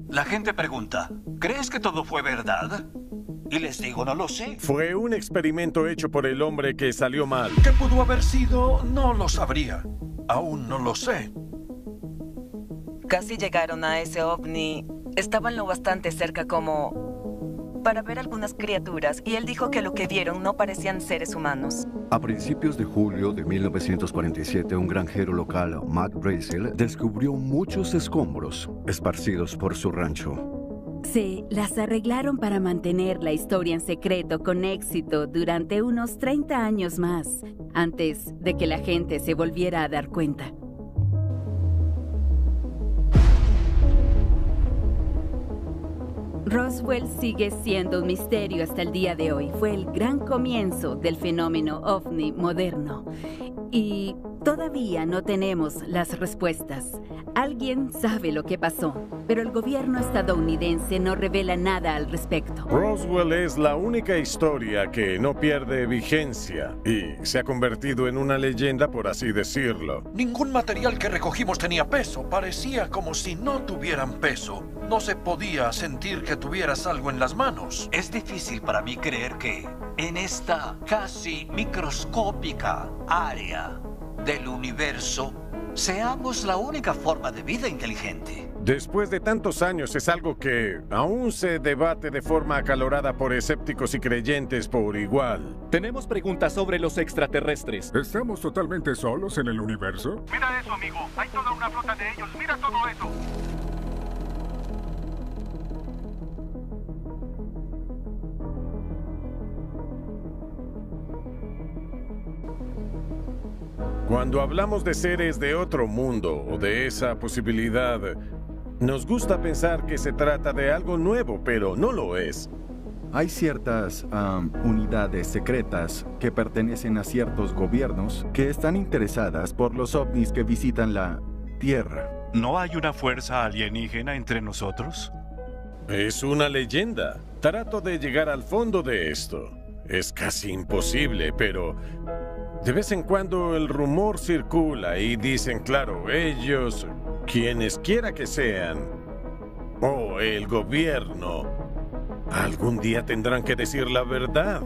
La gente pregunta, ¿crees que todo fue verdad? Y les digo, no lo sé. Fue un experimento hecho por el hombre que salió mal. ¿Qué pudo haber sido? No lo sabría. Aún no lo sé. Casi llegaron a ese ovni. Estaban lo bastante cerca como para ver algunas criaturas, y él dijo que lo que vieron no parecían seres humanos. A principios de julio de 1947, un granjero local, Mac Brazel, descubrió muchos escombros esparcidos por su rancho. Sí, las arreglaron para mantener la historia en secreto con éxito durante unos 30 años más, antes de que la gente se volviera a dar cuenta. Roswell sigue siendo un misterio hasta el día de hoy. Fue el gran comienzo del fenómeno ovni moderno. Y todavía no tenemos las respuestas. Alguien sabe lo que pasó, pero el gobierno estadounidense no revela nada al respecto. Roswell es la única historia que no pierde vigencia y se ha convertido en una leyenda, por así decirlo. Ningún material que recogimos tenía peso. Parecía como si no tuvieran peso. No se podía sentir que tuvieras algo en las manos. Es difícil para mí creer que en esta casi microscópica área del universo seamos la única forma de vida inteligente. Después de tantos años es algo que aún se debate de forma acalorada por escépticos y creyentes por igual. Tenemos preguntas sobre los extraterrestres. ¿Estamos totalmente solos en el universo? Mira eso, amigo. Hay toda una flota de ellos. Mira todo eso. Cuando hablamos de seres de otro mundo o de esa posibilidad, nos gusta pensar que se trata de algo nuevo, pero no lo es. Hay ciertas unidades secretas que pertenecen a ciertos gobiernos que están interesadas por los ovnis que visitan la Tierra. ¿No hay una fuerza alienígena entre nosotros? Es una leyenda. Trato de llegar al fondo de esto. Es casi imposible, pero de vez en cuando el rumor circula y dicen, claro, ellos, quienes quiera que sean, o el gobierno, algún día tendrán que decir la verdad.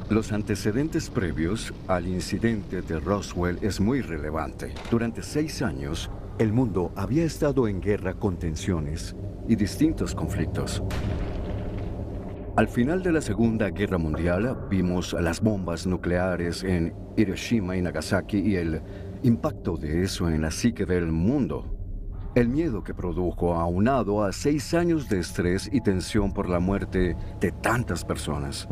Los antecedentes previos al incidente de Roswell es muy relevante. Durante 6 años, el mundo había estado en guerra con tensiones y distintos conflictos. Al final de la Segunda Guerra Mundial, vimos las bombas nucleares en Hiroshima y Nagasaki y el impacto de eso en la psique del mundo. El miedo que produjo, aunado a 6 años de estrés y tensión por la muerte de tantas personas.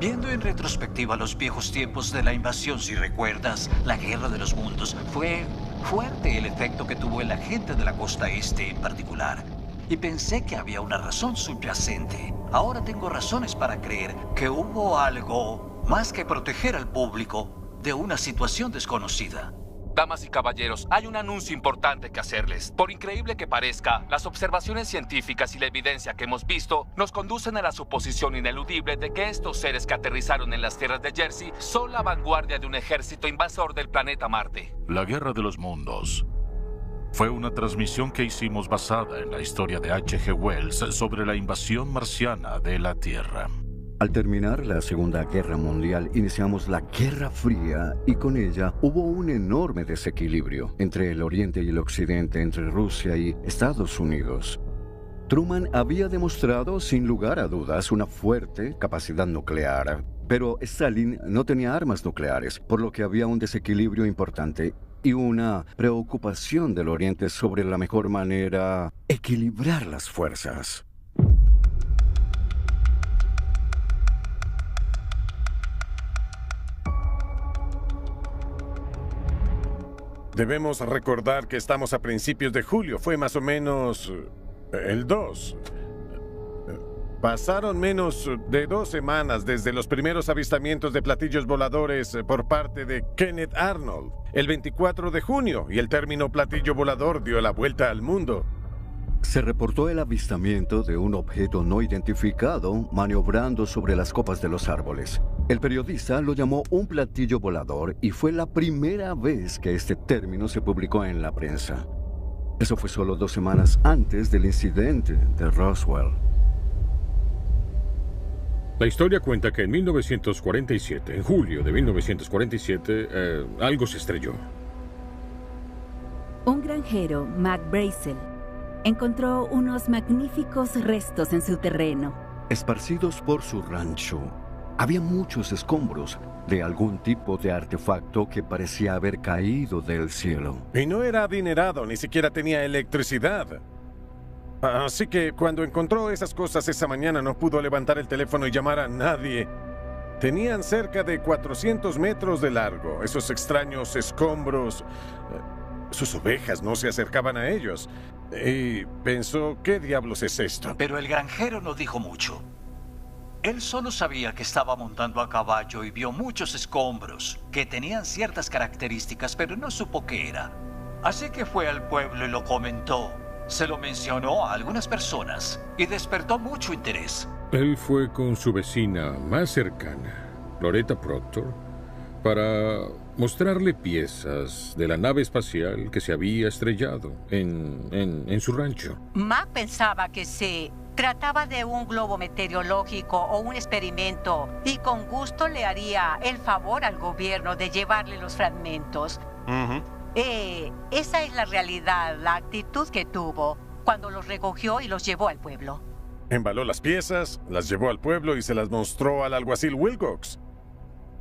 Viendo en retrospectiva los viejos tiempos de la invasión, si recuerdas, la Guerra de los Mundos, fue fuerte el efecto que tuvo en la gente de la costa este en particular. Y pensé que había una razón subyacente. Ahora tengo razones para creer que hubo algo más que proteger al público de una situación desconocida. Damas y caballeros, hay un anuncio importante que hacerles. Por increíble que parezca, las observaciones científicas y la evidencia que hemos visto nos conducen a la suposición ineludible de que estos seres que aterrizaron en las tierras de Jersey son la vanguardia de un ejército invasor del planeta Marte. La Guerra de los Mundos fue una transmisión que hicimos basada en la historia de H.G. Wells sobre la invasión marciana de la Tierra. Al terminar la Segunda Guerra Mundial, iniciamos la Guerra Fría y con ella hubo un enorme desequilibrio entre el Oriente y el Occidente, entre Rusia y Estados Unidos. Truman había demostrado sin lugar a dudas una fuerte capacidad nuclear, pero Stalin no tenía armas nucleares, por lo que había un desequilibrio importante y una preocupación del Oriente sobre la mejor manera equilibrar las fuerzas. Debemos recordar que estamos a principios de julio. Fue más o menos el 2. Pasaron menos de 2 semanas desde los primeros avistamientos de platillos voladores por parte de Kenneth Arnold, el 24 de junio, y el término platillo volador dio la vuelta al mundo. Se reportó el avistamiento de un objeto no identificado maniobrando sobre las copas de los árboles. El periodista lo llamó un platillo volador y fue la primera vez que este término se publicó en la prensa. Eso fue solo 2 semanas antes del incidente de Roswell. La historia cuenta que en 1947, en julio de 1947, algo se estrelló. Un granjero, Mac Brazel, encontró unos magníficos restos en su terreno. Esparcidos por su rancho, había muchos escombros de algún tipo de artefacto que parecía haber caído del cielo. Y no era adinerado, ni siquiera tenía electricidad. Así que cuando encontró esas cosas esa mañana no pudo levantar el teléfono y llamar a nadie. Tenían cerca de 400 metros de largo, esos extraños escombros. Sus ovejas no se acercaban a ellos. Y pensó, ¿qué diablos es esto? Pero el granjero no dijo mucho. Él solo sabía que estaba montando a caballo y vio muchos escombros que tenían ciertas características, pero no supo qué era. Así que fue al pueblo y lo comentó. Se lo mencionó a algunas personas y despertó mucho interés. Él fue con su vecina más cercana, Loretta Proctor, para mostrarle piezas de la nave espacial que se había estrellado en su rancho. Mac pensaba que se trataba de un globo meteorológico o un experimento y con gusto le haría el favor al gobierno de llevarle los fragmentos. Esa es la realidad, la actitud que tuvo cuando los recogió y los llevó al pueblo. Embaló las piezas, las llevó al pueblo y se las mostró al alguacil Wilcox.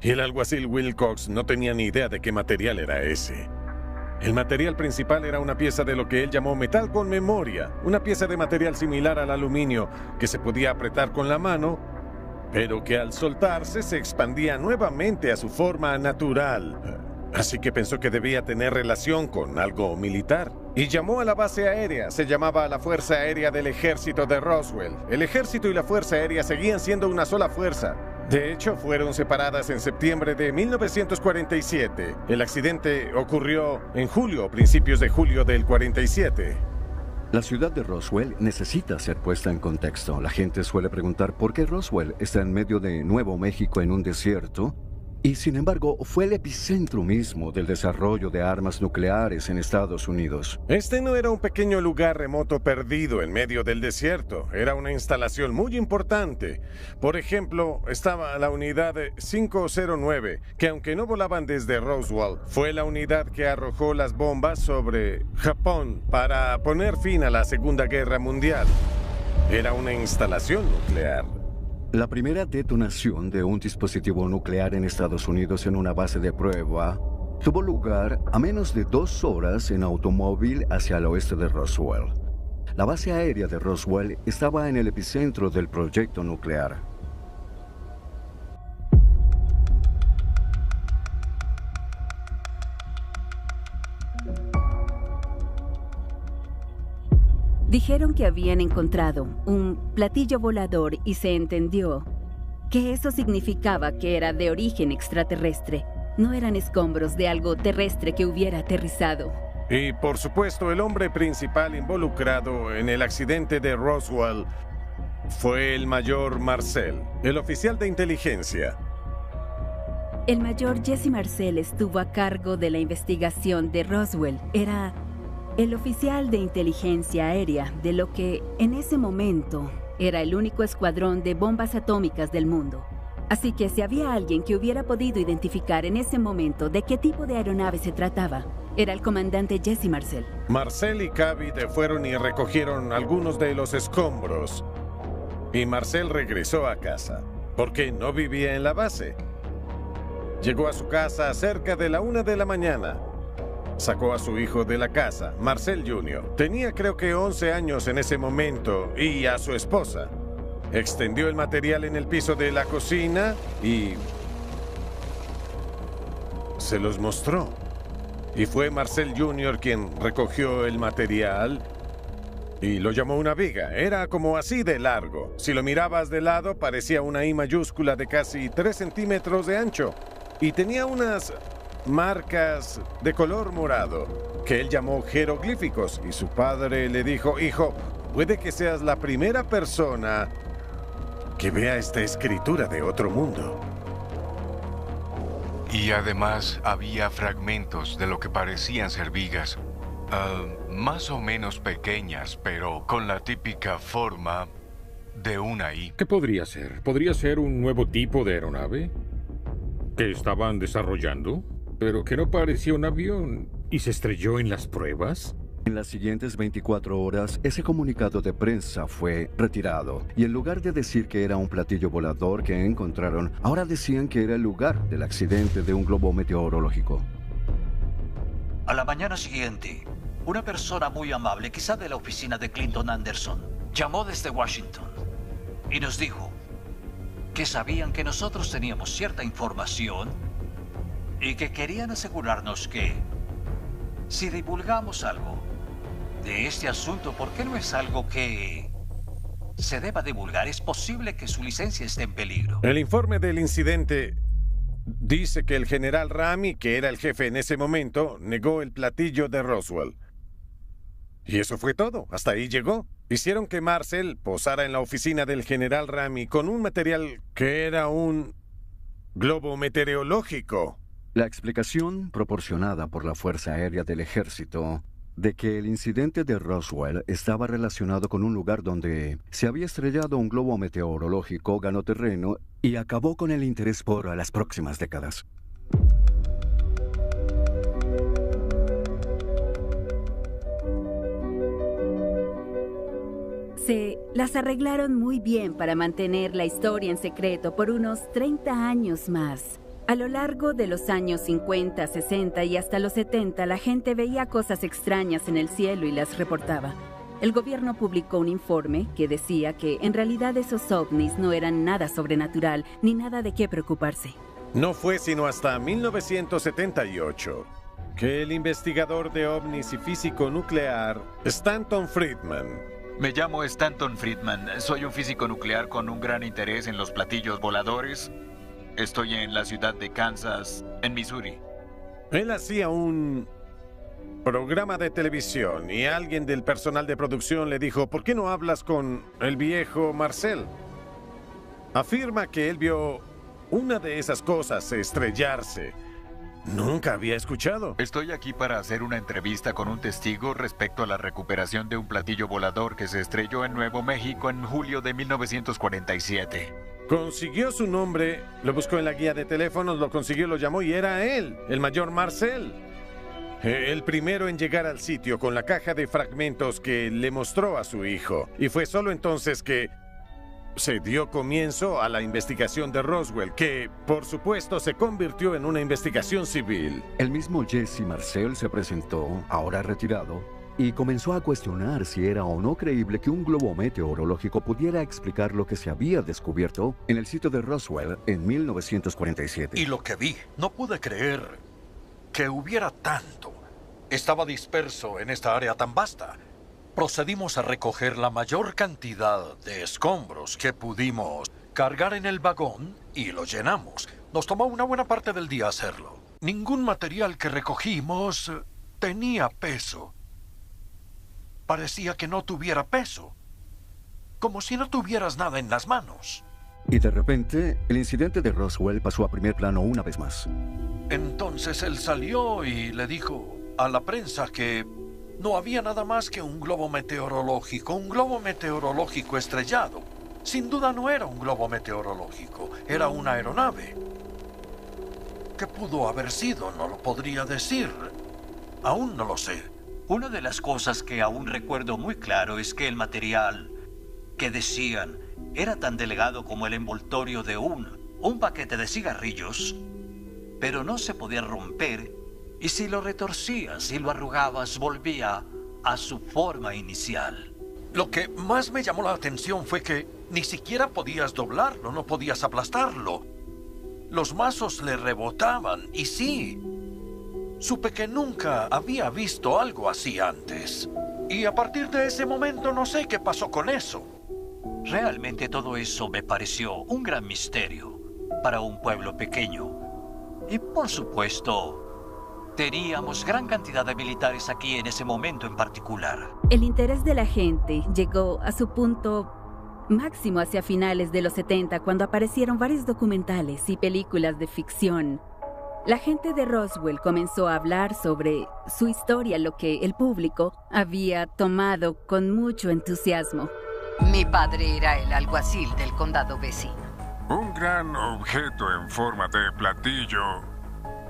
Y el alguacil Wilcox no tenía ni idea de qué material era ese. El material principal era una pieza de lo que él llamó metal con memoria, una pieza de material similar al aluminio que se podía apretar con la mano, pero que al soltarse se expandía nuevamente a su forma natural. Así que pensó que debía tener relación con algo militar. Y llamó a la base aérea. Se llamaba la Fuerza Aérea del Ejército de Roswell. El ejército y la Fuerza Aérea seguían siendo una sola fuerza. De hecho, fueron separadas en septiembre de 1947. El accidente ocurrió en julio, o principios de julio del 47. La ciudad de Roswell necesita ser puesta en contexto. La gente suele preguntar por qué Roswell está en medio de Nuevo México en un desierto. Y sin embargo, fue el epicentro mismo del desarrollo de armas nucleares en Estados Unidos. Este no era un pequeño lugar remoto perdido en medio del desierto. Era una instalación muy importante. Por ejemplo, estaba la unidad 509, que aunque no volaban desde Roswell, fue la unidad que arrojó las bombas sobre Japón para poner fin a la Segunda Guerra Mundial. Era una instalación nuclear. La primera detonación de un dispositivo nuclear en Estados Unidos en una base de prueba tuvo lugar a menos de 2 horas en automóvil hacia el oeste de Roswell. La base aérea de Roswell estaba en el epicentro del proyecto nuclear. Dijeron que habían encontrado un platillo volador y se entendió que eso significaba que era de origen extraterrestre. No eran escombros de algo terrestre que hubiera aterrizado. Y por supuesto, el hombre principal involucrado en el accidente de Roswell fue el mayor Marcel, el oficial de inteligencia. El mayor Jesse Marcel estuvo a cargo de la investigación de Roswell. Era el oficial de inteligencia aérea de lo que en ese momento era el único escuadrón de bombas atómicas del mundo. Así que si había alguien que hubiera podido identificar en ese momento de qué tipo de aeronave se trataba, Era el comandante Jesse Marcel. Marcel y Cavitt fueron y recogieron algunos de los escombros. Y Marcel regresó a casa, porque no vivía en la base. Llegó a su casa cerca de la 1 de la mañana. Sacó a su hijo de la casa, Marcel Jr. Tenía creo que 11 años en ese momento, y a su esposa. Extendió el material en el piso de la cocina y se los mostró. Y fue Marcel Jr. quien recogió el material y lo llamó una viga. Era como así de largo. Si lo mirabas de lado, parecía una I mayúscula de casi 3 centímetros de ancho. Y tenía unas marcas de color morado que él llamó jeroglíficos. Y su padre le dijo: hijo, puede que seas la primera persona que vea esta escritura de otro mundo. Y además había fragmentos de lo que parecían ser vigas, más o menos pequeñas, pero con la típica forma de una I. ¿Qué podría ser? ¿Podría ser un nuevo tipo de aeronave que estaban desarrollando, pero que no parecía un avión y se estrelló en las pruebas? En las siguientes 24 horas, ese comunicado de prensa fue retirado, y en lugar de decir que era un platillo volador que encontraron, ahora decían que era el lugar del accidente de un globo meteorológico. A la mañana siguiente, una persona muy amable, quizá de la oficina de Clinton Anderson, llamó desde Washington y nos dijo que sabían que nosotros teníamos cierta información y que querían asegurarnos que si divulgamos algo de este asunto, ¿por qué no es algo que se deba divulgar? Es posible que su licencia esté en peligro. El informe del incidente dice que el general Rami, que era el jefe en ese momento, negó el platillo de Roswell. Y eso fue todo. Hasta ahí llegó. Hicieron que Marcel posara en la oficina del general Rami con un material que era un globo meteorológico. La explicación proporcionada por la Fuerza Aérea del Ejército de que el incidente de Roswell estaba relacionado con un lugar donde se había estrellado un globo meteorológico ganó terreno y acabó con el interés por las próximas décadas. Se las arreglaron muy bien para mantener la historia en secreto por unos 30 años más. A lo largo de los años 50, 60 y hasta los 70, la gente veía cosas extrañas en el cielo y las reportaba. El gobierno publicó un informe que decía que en realidad esos ovnis no eran nada sobrenatural ni nada de qué preocuparse. No fue sino hasta 1978 que el investigador de ovnis y físico nuclear, Stanton Friedman. Me llamo Stanton Friedman. Soy un físico nuclear con un gran interés en los platillos voladores. Estoy en la ciudad de Kansas, en Missouri. Él hacía un programa de televisión y alguien del personal de producción le dijo: ¿por qué no hablas con el viejo Marcel? Afirma que él vio una de esas cosas estrellarse. Nunca había escuchado. Estoy aquí para hacer una entrevista con un testigo respecto a la recuperación de un platillo volador que se estrelló en Nuevo México en julio de 1947. Consiguió su nombre, lo buscó en la guía de teléfonos, lo consiguió, lo llamó y era él, el mayor Marcel. El primero en llegar al sitio con la caja de fragmentos que le mostró a su hijo. Y fue solo entonces que se dio comienzo a la investigación de Roswell, que, por supuesto, se convirtió en una investigación civil. El mismo Jesse Marcel se presentó, ahora retirado, y comenzó a cuestionar si era o no creíble que un globo meteorológico pudiera explicar lo que se había descubierto en el sitio de Roswell en 1947. Y lo que vi, no pude creer que hubiera tanto. Estaba disperso en esta área tan vasta. Procedimos a recoger la mayor cantidad de escombros que pudimos cargar en el vagón y lo llenamos. Nos tomó una buena parte del día hacerlo. Ningún material que recogimos tenía peso. Parecía que no tuviera peso. Como si no tuvieras nada en las manos. Y de repente, el incidente de Roswell pasó a primer plano una vez más. Entonces él salió y le dijo a la prensa que no había nada más que un globo meteorológico estrellado. Sin duda no era un globo meteorológico, era una aeronave. ¿Qué pudo haber sido? No lo podría decir. Aún no lo sé. Una de las cosas que aún recuerdo muy claro es que el material que decían era tan delgado como el envoltorio de un paquete de cigarrillos, pero no se podía romper, y si lo retorcías y lo arrugabas volvía a su forma inicial. Lo que más me llamó la atención fue que ni siquiera podías doblarlo, no podías aplastarlo. Los mazos le rebotaban, y sí, supe que nunca había visto algo así antes. Y a partir de ese momento no sé qué pasó con eso. Realmente todo eso me pareció un gran misterio para un pueblo pequeño. Y por supuesto, teníamos gran cantidad de militares aquí en ese momento en particular. El interés de la gente llegó a su punto máximo hacia finales de los 70, cuando aparecieron varios documentales y películas de ficción. La gente de Roswell comenzó a hablar sobre su historia, lo que el público había tomado con mucho entusiasmo. Mi padre era el alguacil del condado vecino. Un gran objeto en forma de platillo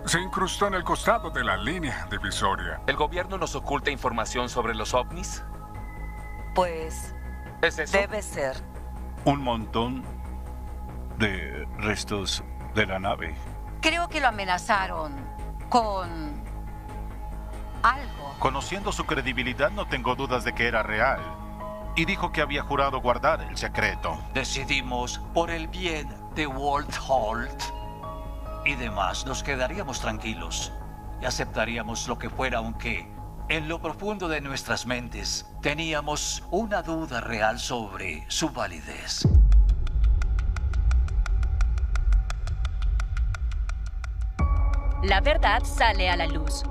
se incrustó en el costado de la línea divisoria. ¿El gobierno nos oculta información sobre los ovnis? Pues ¿es eso? debe ser. Un montón de restos de la nave. Creo que lo amenazaron con algo. Conociendo su credibilidad, no tengo dudas de que era real. Y dijo que había jurado guardar el secreto. Decidimos, por el bien de Walt Holt y demás, nos quedaríamos tranquilos y aceptaríamos lo que fuera, aunque en lo profundo de nuestras mentes teníamos una duda real sobre su validez. La verdad sale a la luz.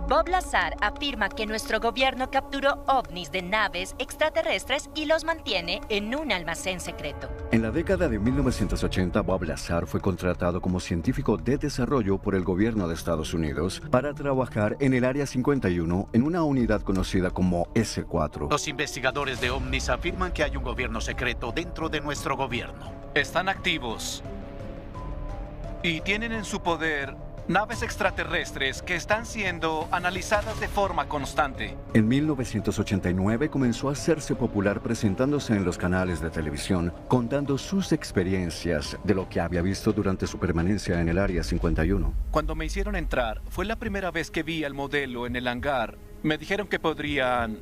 Bob Lazar afirma que nuestro gobierno capturó ovnis de naves extraterrestres y los mantiene en un almacén secreto. En la década de 1980, Bob Lazar fue contratado como científico de desarrollo por el gobierno de Estados Unidos para trabajar en el Área 51 en una unidad conocida como S4. Los investigadores de ovnis afirman que hay un gobierno secreto dentro de nuestro gobierno. Están activos y tienen en su poder naves extraterrestres que están siendo analizadas de forma constante. En 1989 comenzó a hacerse popular presentándose en los canales de televisión, contando sus experiencias de lo que había visto durante su permanencia en el Área 51. Cuando me hicieron entrar, fue la primera vez que vi al modelo en el hangar. Me dijeron que podrían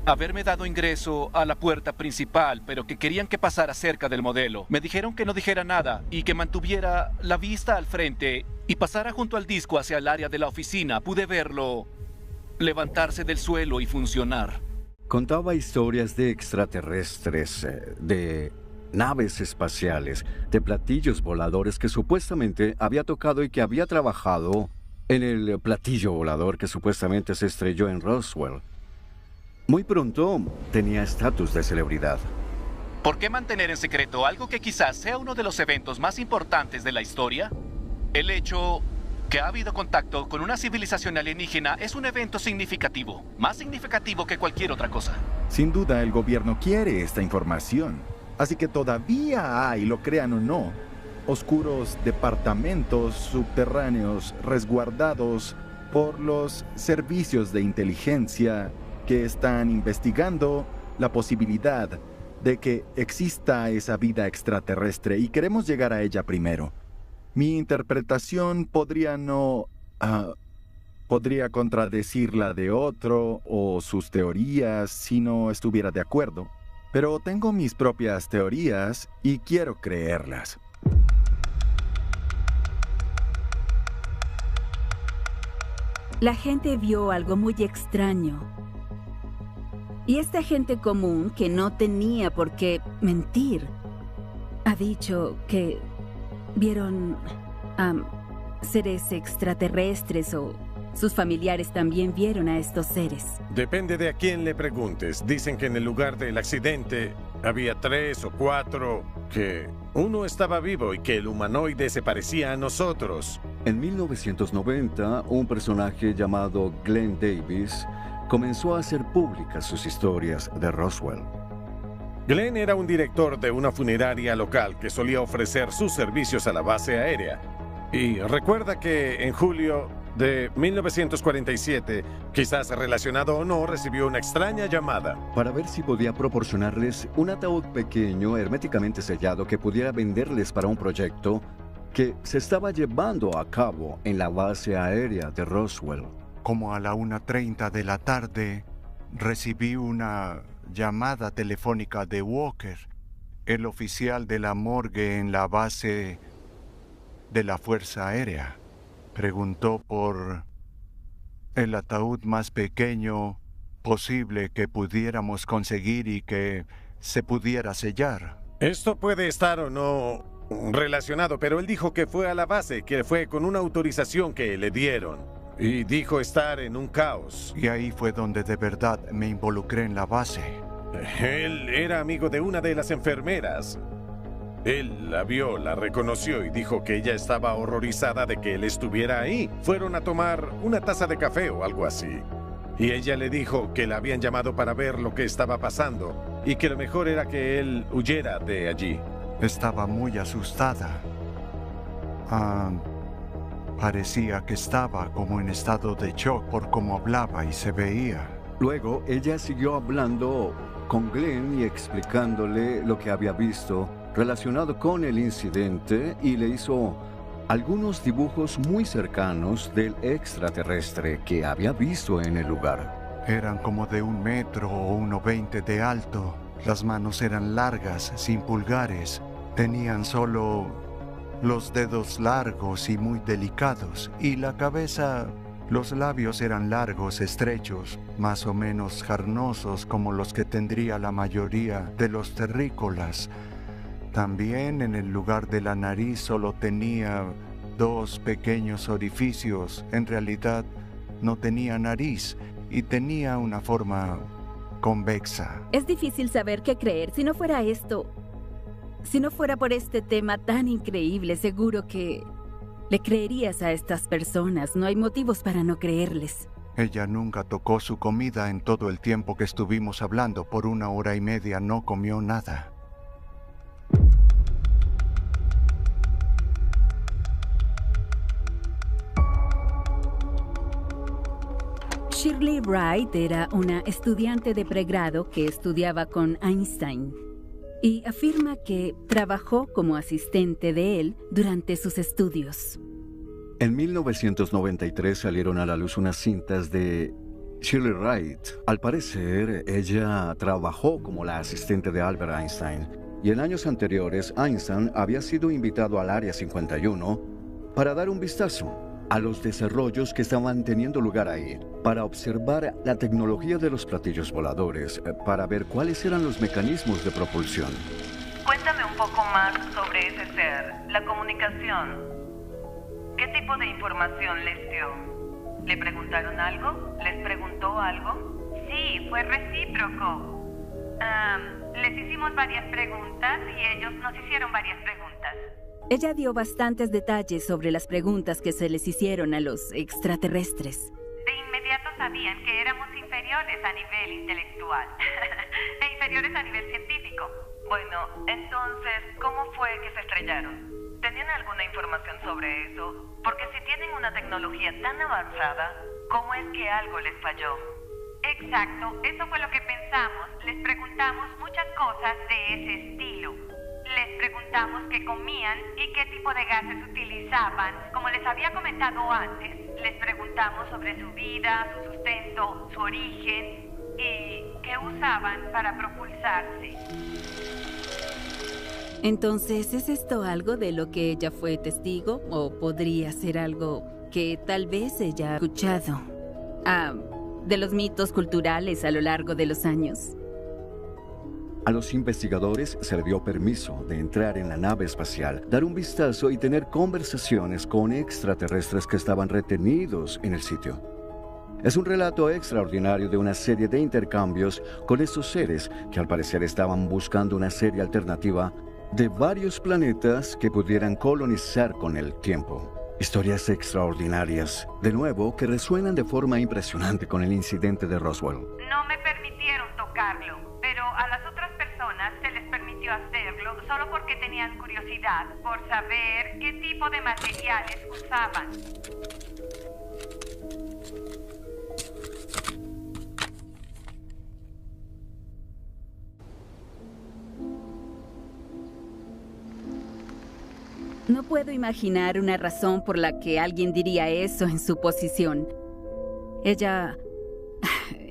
haberme dado ingreso a la puerta principal, pero que querían que pasara cerca del modelo. Me dijeron que no dijera nada y que mantuviera la vista al frente y pasara junto al disco hacia el área de la oficina. Pude verlo levantarse del suelo y funcionar. Contaba historias de extraterrestres, de naves espaciales, de platillos voladores que supuestamente había tocado y que había trabajado en el platillo volador que supuestamente se estrelló en Roswell. Muy pronto tenía estatus de celebridad. ¿Por qué mantener en secreto algo que quizás sea uno de los eventos más importantes de la historia? El hecho que ha habido contacto con una civilización alienígena es un evento significativo, más significativo que cualquier otra cosa. Sin duda el gobierno quiere esta información, así que todavía hay, lo crean o no, oscuros departamentos subterráneos resguardados por los servicios de inteligencia que están investigando la posibilidad de que exista esa vida extraterrestre y queremos llegar a ella primero. Mi interpretación podría contradecir la de otro o sus teorías si no estuviera de acuerdo, pero tengo mis propias teorías y quiero creerlas. La gente vio algo muy extraño. Y esta gente común, que no tenía por qué mentir, ha dicho que vieron seres extraterrestres, o sus familiares también vieron a estos seres. Depende de a quién le preguntes. Dicen que en el lugar del accidente había 3 o 4, que uno estaba vivo y que el humanoide se parecía a nosotros. En 1990, un personaje llamado Glenn Davis comenzó a hacer públicas sus historias de Roswell. Glenn era un director de una funeraria local que solía ofrecer sus servicios a la base aérea. Y recuerda que en julio de 1947, quizás relacionado o no, recibió una extraña llamada. Para ver si podía proporcionarles un ataúd pequeño, herméticamente sellado, que pudiera venderles para un proyecto que se estaba llevando a cabo en la base aérea de Roswell. Como a la 1:30 de la tarde, recibí una llamada telefónica de Walker, el oficial de la morgue en la base de la Fuerza Aérea. Preguntó por el ataúd más pequeño posible que pudiéramos conseguir y que se pudiera sellar. Esto puede estar o no relacionado, pero él dijo que fue a la base, que fue con una autorización que le dieron. Y dijo estar en un caos. Y ahí fue donde de verdad me involucré en la base. Él era amigo de una de las enfermeras. Él la vio, la reconoció y dijo que ella estaba horrorizada de que él estuviera ahí. Fueron a tomar una taza de café o algo así. Y ella le dijo que la habían llamado para ver lo que estaba pasando y que lo mejor era que él huyera de allí. Estaba muy asustada. Parecía que estaba como en estado de shock por cómo hablaba y se veía. Luego, ella siguió hablando con Glenn y explicándole lo que había visto relacionado con el incidente y le hizo algunos dibujos muy cercanos del extraterrestre que había visto en el lugar. Eran como de 1 metro o 1,20 de alto. Las manos eran largas, sin pulgares. Tenían solo los dedos largos y muy delicados. Y la cabeza, los labios eran largos, estrechos, más o menos carnosos como los que tendría la mayoría de los terrícolas. También en el lugar de la nariz solo tenía 2 pequeños orificios. En realidad no tenía nariz y tenía una forma convexa. Es difícil saber qué creer. Si no fuera esto, si no fuera por este tema tan increíble, seguro que le creerías a estas personas. No hay motivos para no creerles. Ella nunca tocó su comida en todo el tiempo que estuvimos hablando. Por 1 hora y media no comió nada. Shirley Wright era una estudiante de pregrado que estudiaba con Einstein y afirma que trabajó como asistente de él durante sus estudios. En 1993 salieron a la luz unas cintas de Shirley Wright. Al parecer, ella trabajó como la asistente de Albert Einstein y en años anteriores Einstein había sido invitado al Área 51 para dar un vistazo a los desarrollos que estaban teniendo lugar ahí, para observar la tecnología de los platillos voladores, para ver cuáles eran los mecanismos de propulsión. Cuéntame un poco más sobre ese ser, la comunicación. ¿Qué tipo de información les dio? ¿Le preguntaron algo? ¿Les preguntó algo? Sí, fue recíproco. Les hicimos varias preguntas y ellos nos hicieron varias preguntas. Ella dio bastantes detalles sobre las preguntas que se les hicieron a los extraterrestres. De inmediato sabían que éramos inferiores a nivel intelectual e inferiores a nivel científico. Bueno, entonces, ¿cómo fue que se estrellaron? ¿Tenían alguna información sobre eso? Porque si tienen una tecnología tan avanzada, ¿cómo es que algo les falló? Exacto, eso fue lo que pensamos. Les preguntamos muchas cosas de ese estilo. Les preguntamos qué comían y qué tipo de gases utilizaban. Como les había comentado antes, les preguntamos sobre su vida, su sustento, su origen y qué usaban para propulsarse. Entonces, ¿es esto algo de lo que ella fue testigo? ¿O podría ser algo que tal vez ella ha escuchado? De los mitos culturales a lo largo de los años. A los investigadores se les dio permiso de entrar en la nave espacial, dar un vistazo y tener conversaciones con extraterrestres que estaban retenidos en el sitio. Es un relato extraordinario de una serie de intercambios con estos seres que al parecer estaban buscando una serie alternativa de varios planetas que pudieran colonizar con el tiempo. Historias extraordinarias, de nuevo, que resuenan de forma impresionante con el incidente de Roswell. No me permitieron tocarlo, pero a las otras personas se les permitió hacerlo solo porque tenían curiosidad por saber qué tipo de materiales usaban. No puedo imaginar una razón por la que alguien diría eso en su posición. Ella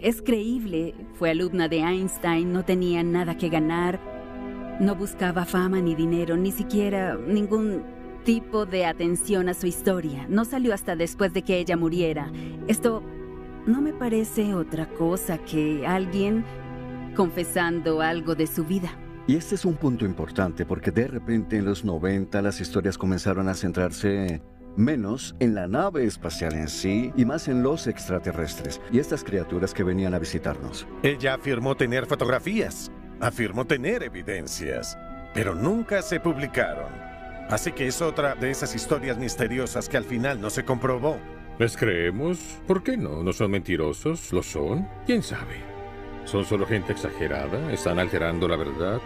es creíble, fue alumna de Einstein, no tenía nada que ganar, no buscaba fama ni dinero, ni siquiera ningún tipo de atención a su historia. No salió hasta después de que ella muriera. Esto no me parece otra cosa que alguien confesando algo de su vida. Y este es un punto importante porque de repente en los 90 las historias comenzaron a centrarse menos en la nave espacial en sí y más en los extraterrestres y estas criaturas que venían a visitarnos. Ella afirmó tener fotografías, afirmó tener evidencias, pero nunca se publicaron. Así que es otra de esas historias misteriosas que al final no se comprobó. ¿Les creemos? ¿Por qué no? ¿No son mentirosos? ¿Lo son? ¿Quién sabe? ¿Son solo gente exagerada? ¿Están alterando la verdad?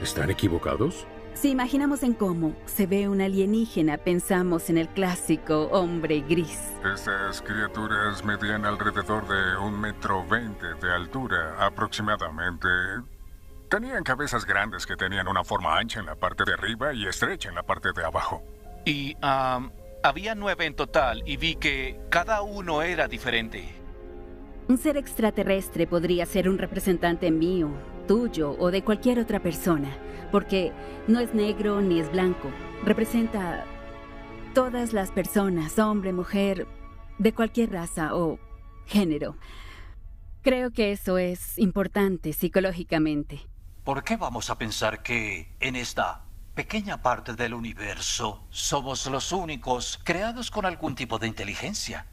¿Están equivocados? Si imaginamos en cómo se ve un alienígena, pensamos en el clásico hombre gris. Estas criaturas medían alrededor de 1,20 m de altura aproximadamente. Tenían cabezas grandes que tenían una forma ancha en la parte de arriba y estrecha en la parte de abajo. Y había 9 en total y vi que cada uno era diferente. Un ser extraterrestre podría ser un representante mío, tuyo o de cualquier otra persona, porque no es negro ni es blanco. Representa todas las personas, hombre, mujer, de cualquier raza o género. Creo que eso es importante psicológicamente. ¿Por qué vamos a pensar que en esta pequeña parte del universo somos los únicos creados con algún tipo de inteligencia?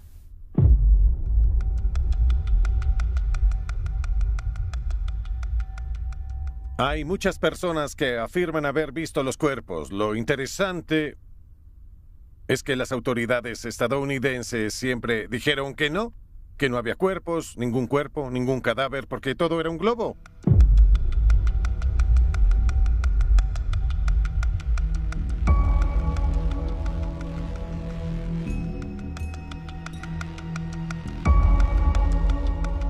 Hay muchas personas que afirman haber visto los cuerpos. Lo interesante es que las autoridades estadounidenses siempre dijeron que no había cuerpos, ningún cuerpo, ningún cadáver, porque todo era un globo.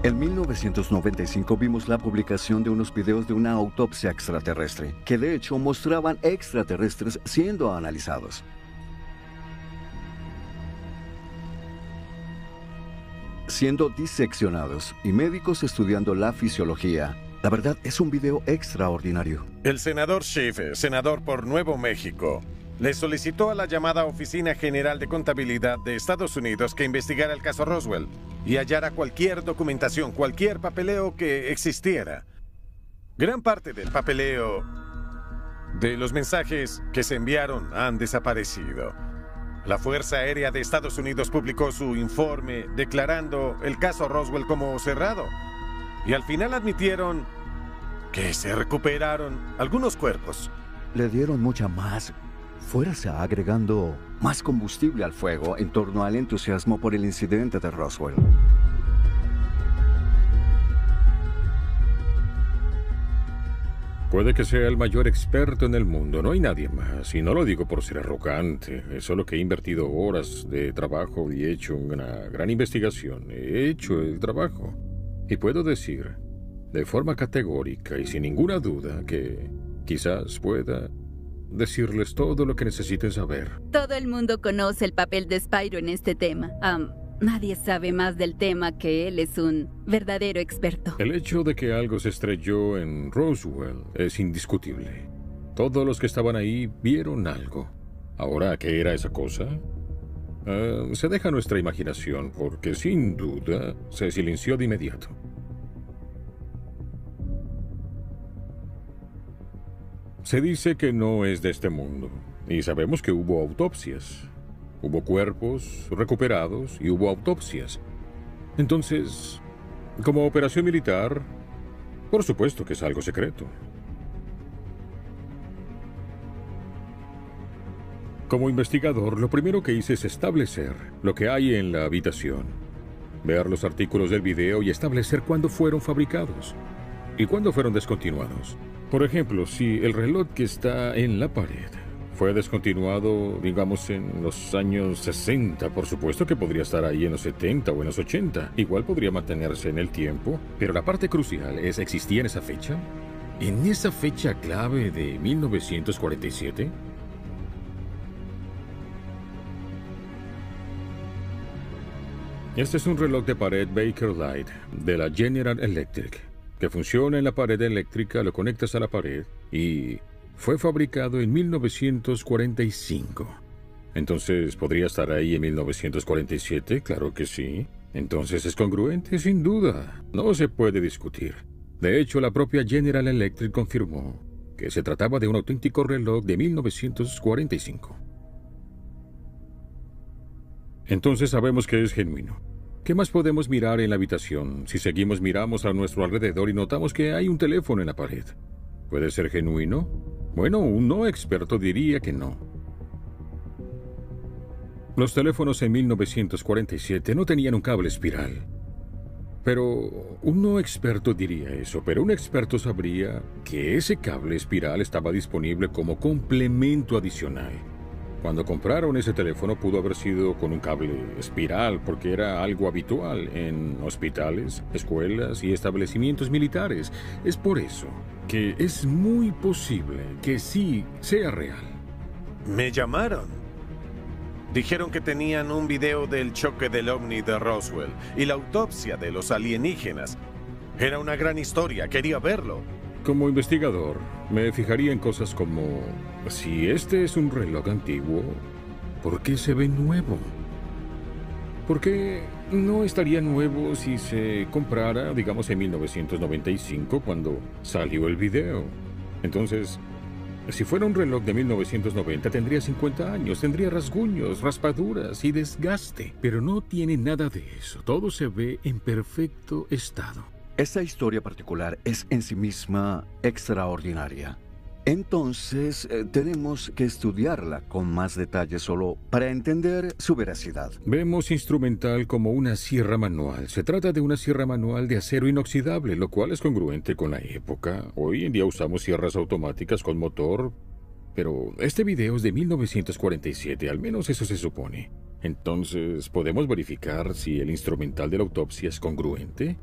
En 1995 vimos la publicación de unos videos de una autopsia extraterrestre, que de hecho mostraban extraterrestres siendo analizados. Siendo diseccionados y médicos estudiando la fisiología. La verdad es un video extraordinario. El senador Schiff, senador por Nuevo México, le solicitó a la llamada Oficina General de Contabilidad de Estados Unidos que investigara el caso Roswell y hallara cualquier documentación, cualquier papeleo que existiera. Gran parte del papeleo de los mensajes que se enviaron han desaparecido. La Fuerza Aérea de Estados Unidos publicó su informe declarando el caso Roswell como cerrado. Y al final admitieron que se recuperaron algunos cuerpos. Le dieron mucha más fuerza, agregando más combustible al fuego en torno al entusiasmo por el incidente de Roswell. Puede que sea el mayor experto en el mundo, no hay nadie más. Y no lo digo por ser arrogante, es solo que he invertido horas de trabajo y he hecho una gran investigación. He hecho el trabajo. Y puedo decir, de forma categórica y sin ninguna duda, que quizás pueda decirles todo lo que necesiten saber. Todo el mundo conoce el papel de Spyro en este tema. Nadie sabe más del tema que él. Es un verdadero experto. El hecho de que algo se estrelló en Roswell es indiscutible. Todos los que estaban ahí vieron algo. Ahora, ¿qué era esa cosa? Se deja a nuestra imaginación porque sin duda se silenció de inmediato. Se dice que no es de este mundo, y sabemos que hubo autopsias. Hubo cuerpos recuperados y hubo autopsias. Entonces, como operación militar, por supuesto que es algo secreto. Como investigador, lo primero que hice es establecer lo que hay en la habitación, ver los artículos del video y establecer cuándo fueron fabricados y cuándo fueron descontinuados. Por ejemplo, si el reloj que está en la pared fue descontinuado, digamos, en los años 60, por supuesto que podría estar ahí en los 70 o en los 80. Igual podría mantenerse en el tiempo, pero la parte crucial es, ¿existía en esa fecha? ¿En esa fecha clave de 1947? Este es un reloj de pared Bakelite de la General Electric, que funciona en la pared eléctrica, lo conectas a la pared y fue fabricado en 1945. Entonces, ¿podría estar ahí en 1947? Claro que sí. Entonces es congruente, sin duda. No se puede discutir. De hecho, la propia General Electric confirmó que se trataba de un auténtico reloj de 1945. Entonces sabemos que es genuino. ¿Qué más podemos mirar en la habitación si seguimos miramos a nuestro alrededor y notamos que hay un teléfono en la pared? ¿Puede ser genuino? Bueno, un no experto diría que no. Los teléfonos en 1947 no tenían un cable espiral. Pero un no experto diría eso, pero un experto sabría que ese cable espiral estaba disponible como complemento adicional. Cuando compraron ese teléfono pudo haber sido con un cable espiral porque era algo habitual en hospitales, escuelas y establecimientos militares. Es por eso que es muy posible que sí sea real. Me llamaron. Dijeron que tenían un video del choque del ovni de Roswell y la autopsia de los alienígenas. Era una gran historia, quería verlo. Como investigador, me fijaría en cosas como, si este es un reloj antiguo, ¿por qué se ve nuevo? ¿Por qué no estaría nuevo si se comprara, digamos, en 1995, cuando salió el video? Entonces, si fuera un reloj de 1990, tendría 50 años, tendría rasguños, raspaduras y desgaste. Pero no tiene nada de eso, todo se ve en perfecto estado. Esta historia particular es en sí misma extraordinaria. Entonces, tenemos que estudiarla con más detalle solo para entender su veracidad. Vemos instrumental como una sierra manual. Se trata de una sierra manual de acero inoxidable, lo cual es congruente con la época. Hoy en día usamos sierras automáticas con motor, pero este video es de 1947, al menos eso se supone. Entonces, ¿podemos verificar si el instrumental de la autopsia es congruente?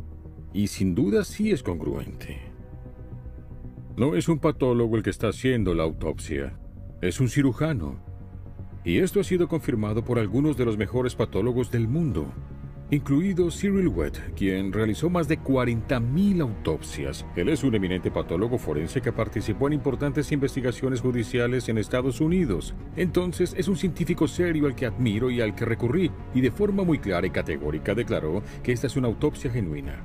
Y sin duda sí es congruente. No es un patólogo el que está haciendo la autopsia, es un cirujano. Y esto ha sido confirmado por algunos de los mejores patólogos del mundo, incluido Cyril Webb, quien realizó más de 40,000 autopsias. Él es un eminente patólogo forense que participó en importantes investigaciones judiciales en Estados Unidos. Entonces, es un científico serio al que admiro y al que recurrí, y de forma muy clara y categórica declaró que esta es una autopsia genuina,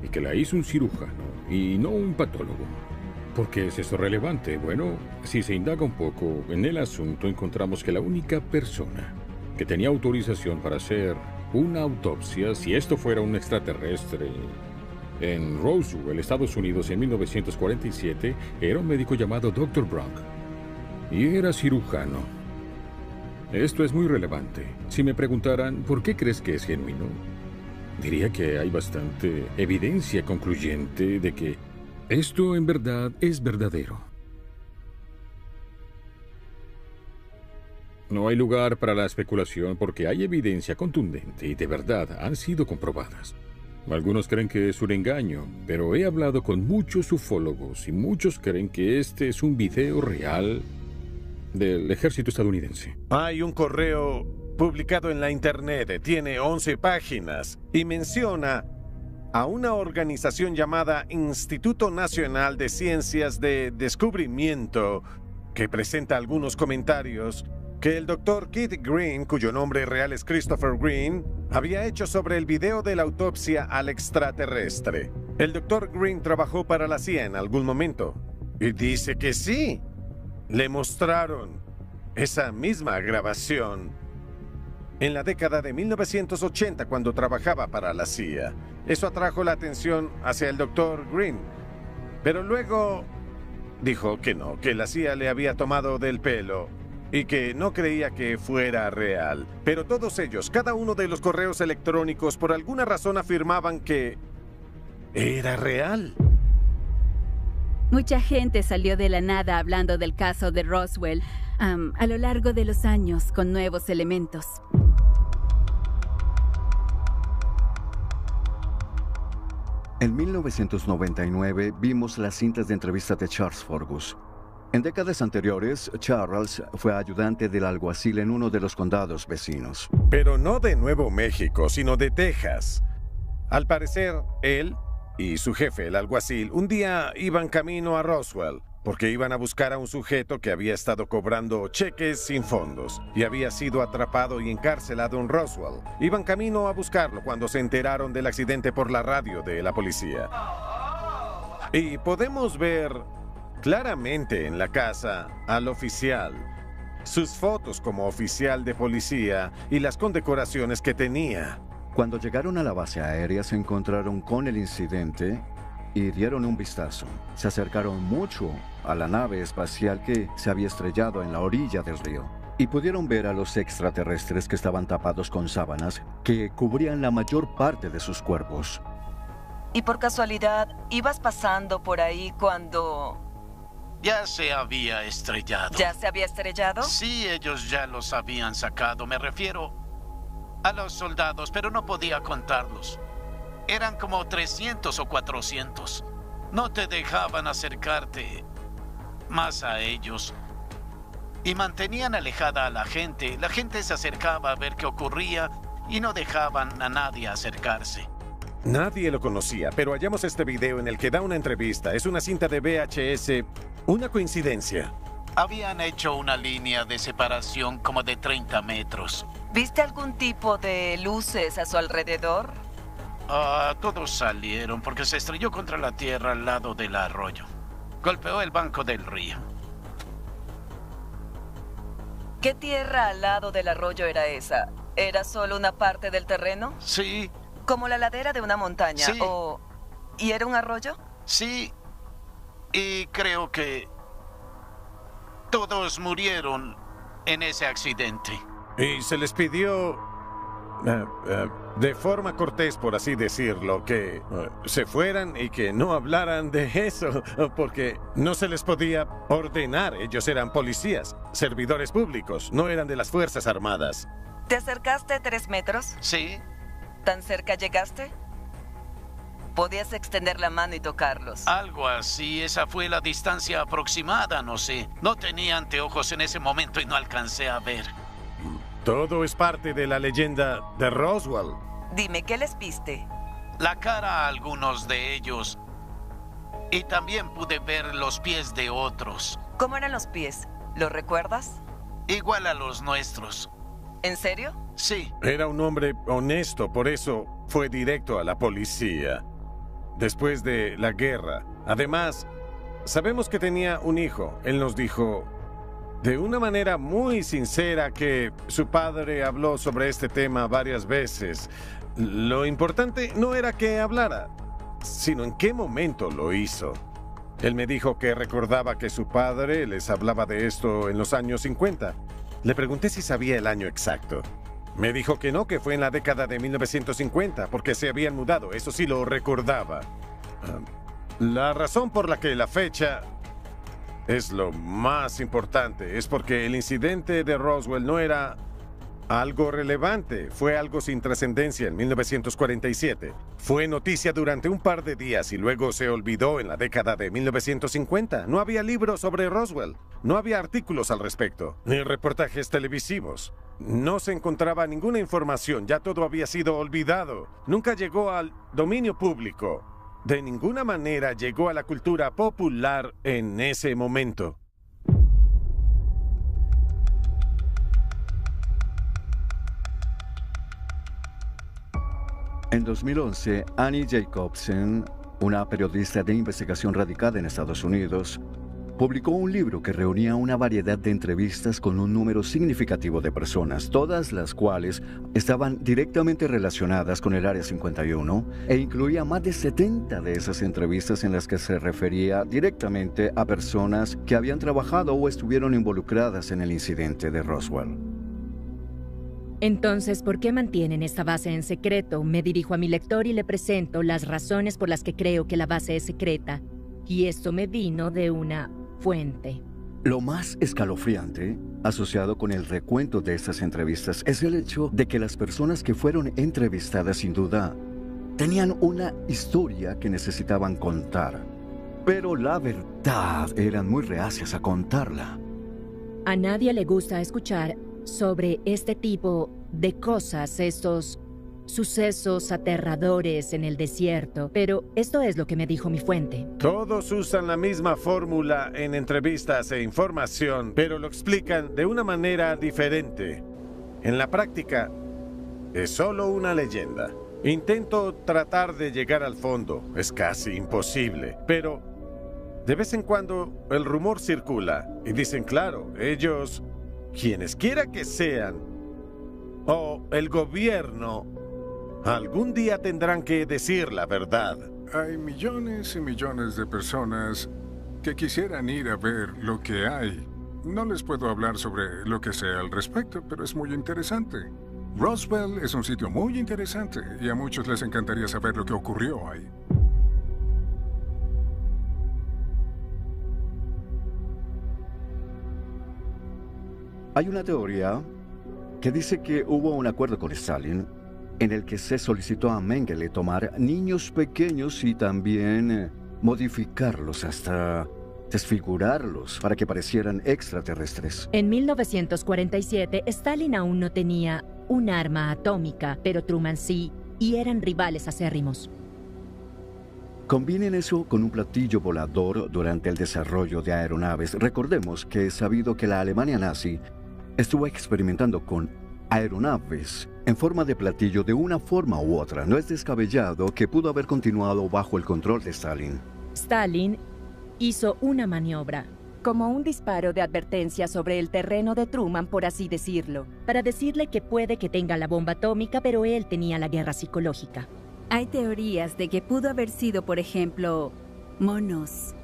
y que la hizo un cirujano, y no un patólogo. ¿Por qué es eso relevante? Bueno, si se indaga un poco en el asunto, encontramos que la única persona que tenía autorización para hacer una autopsia, si esto fuera un extraterrestre, en Roswell, Estados Unidos, en 1947, era un médico llamado Dr. Brock, y era cirujano. Esto es muy relevante. Si me preguntaran, ¿por qué crees que es genuino?, diría que hay bastante evidencia concluyente de que esto en verdad es verdadero. No hay lugar para la especulación porque hay evidencia contundente y de verdad han sido comprobadas. Algunos creen que es un engaño, pero he hablado con muchos ufólogos y muchos creen que este es un video real del ejército estadounidense. Hay un correo publicado en la internet, tiene 11 páginas y menciona a una organización llamada Instituto Nacional de Ciencias de Descubrimiento, que presenta algunos comentarios que el Dr. Keith Green, cuyo nombre real es Christopher Green, había hecho sobre el video de la autopsia al extraterrestre. El Dr. Green trabajó para la CIA en algún momento y dice que sí, le mostraron esa misma grabación en la década de 1980 cuando trabajaba para la CIA. Eso atrajo la atención hacia el Dr. Green, pero luego dijo que no, que la CIA le había tomado del pelo y que no creía que fuera real. Pero todos ellos, cada uno de los correos electrónicos, por alguna razón afirmaban que era real. Mucha gente salió de la nada hablando del caso de Roswell a lo largo de los años con nuevos elementos. En 1999 vimos las cintas de entrevistas de Charles Forgus. En décadas anteriores, Charles fue ayudante del alguacil en uno de los condados vecinos. Pero no de Nuevo México, sino de Texas. Al parecer, él y su jefe, el alguacil, un día iban camino a Roswell, porque iban a buscar a un sujeto que había estado cobrando cheques sin fondos y había sido atrapado y encarcelado en Roswell. Iban camino a buscarlo cuando se enteraron del accidente por la radio de la policía. Y podemos ver claramente en la casa al oficial, sus fotos como oficial de policía y las condecoraciones que tenía. Cuando llegaron a la base aérea se encontraron con el incidente y dieron un vistazo. Se acercaron mucho a la nave espacial que se había estrellado en la orilla del río y pudieron ver a los extraterrestres que estaban tapados con sábanas que cubrían la mayor parte de sus cuerpos. Y por casualidad, ibas pasando por ahí cuando... Ya se había estrellado. ¿Ya se había estrellado? Sí, ellos ya los habían sacado. Me refiero a los soldados, pero no podía contarlos. Eran como 300 o 400. No te dejaban acercarte más a ellos. Y mantenían alejada a la gente. La gente se acercaba a ver qué ocurría y no dejaban a nadie acercarse. Nadie lo conocía, pero hallamos este video en el que da una entrevista. Es una cinta de VHS. Una coincidencia. Habían hecho una línea de separación como de 30 metros. ¿Viste algún tipo de luces a su alrededor? Todos salieron porque se estrelló contra la tierra al lado del arroyo. Golpeó el banco del río. ¿Qué tierra al lado del arroyo era esa? ¿Era solo una parte del terreno? Sí. ¿Como la ladera de una montaña? Sí. ¿Y era un arroyo? Sí. Y creo que todos murieron en ese accidente. Y se les pidió, de forma cortés, por así decirlo, que se fueran y que no hablaran de eso, porque no se les podía ordenar. Ellos eran policías, servidores públicos, no eran de las Fuerzas Armadas. ¿Te acercaste 3 metros? Sí. ¿Tan cerca llegaste? Podías extender la mano y tocarlos. Algo así, esa fue la distancia aproximada, no sé. No tenía anteojos en ese momento y no alcancé a ver. Todo es parte de la leyenda de Roswell. Dime, ¿qué les viste? La cara a algunos de ellos. Y también pude ver los pies de otros. ¿Cómo eran los pies? ¿Los recuerdas? Igual a los nuestros. ¿En serio? Sí. Era un hombre honesto, por eso fue directo a la policía. Después de la guerra. Además, sabemos que tenía un hijo. Él nos dijo de una manera muy sincera que su padre habló sobre este tema varias veces. Lo importante no era que hablara, sino en qué momento lo hizo. Él me dijo que recordaba que su padre les hablaba de esto en los años 50. Le pregunté si sabía el año exacto. Me dijo que no, que fue en la década de 1950, porque se habían mudado. Eso sí lo recordaba. La razón por la que la fecha es lo más importante es porque el incidente de Roswell no era algo relevante. Fue algo sin trascendencia en 1947. Fue noticia durante un par de días y luego se olvidó en la década de 1950. No había libros sobre Roswell. No había artículos al respecto, ni reportajes televisivos. No se encontraba ninguna información, ya todo había sido olvidado. Nunca llegó al dominio público. De ninguna manera llegó a la cultura popular en ese momento. En 2011, Annie Jacobsen, una periodista de investigación radicada en Estados Unidos, publicó un libro que reunía una variedad de entrevistas con un número significativo de personas, todas las cuales estaban directamente relacionadas con el Área 51 e incluía más de 70 de esas entrevistas en las que se refería directamente a personas que habían trabajado o estuvieron involucradas en el incidente de Roswell. Entonces, ¿por qué mantienen esta base en secreto? Me dirijo a mi lector y le presento las razones por las que creo que la base es secreta. Y esto me vino de una fuente. Lo más escalofriante, asociado con el recuento de estas entrevistas, es el hecho de que las personas que fueron entrevistadas sin duda tenían una historia que necesitaban contar. Pero la verdad eran muy reacias a contarla. A nadie le gusta escuchar sobre este tipo de cosas, estos sucesos aterradores en el desierto, pero esto es lo que me dijo mi fuente. Todos usan la misma fórmula en entrevistas e información, pero lo explican de una manera diferente. En la práctica, es solo una leyenda. Intento tratar de llegar al fondo, es casi imposible, pero de vez en cuando el rumor circula y dicen, claro, ellos, quienes quiera que sean, o el gobierno, algún día tendrán que decir la verdad. Hay millones y millones de personas que quisieran ir a ver lo que hay. No les puedo hablar sobre lo que sea al respecto, pero es muy interesante. Roswell es un sitio muy interesante y a muchos les encantaría saber lo que ocurrió ahí. Hay una teoría que dice que hubo un acuerdo con Stalin en el que se solicitó a Mengele tomar niños pequeños y también modificarlos hasta desfigurarlos para que parecieran extraterrestres. En 1947, Stalin aún no tenía un arma atómica, pero Truman sí, y eran rivales acérrimos. Combinen eso con un platillo volador durante el desarrollo de aeronaves. Recordemos que es sabido que la Alemania nazi estuvo experimentando con aeronaves en forma de platillo de una forma u otra. No es descabellado que pudo haber continuado bajo el control de Stalin. Stalin hizo una maniobra, como un disparo de advertencia sobre el terreno de Truman, por así decirlo, para decirle que puede que tenga la bomba atómica, pero él tenía la guerra psicológica. Hay teorías de que pudo haber sido, por ejemplo, monos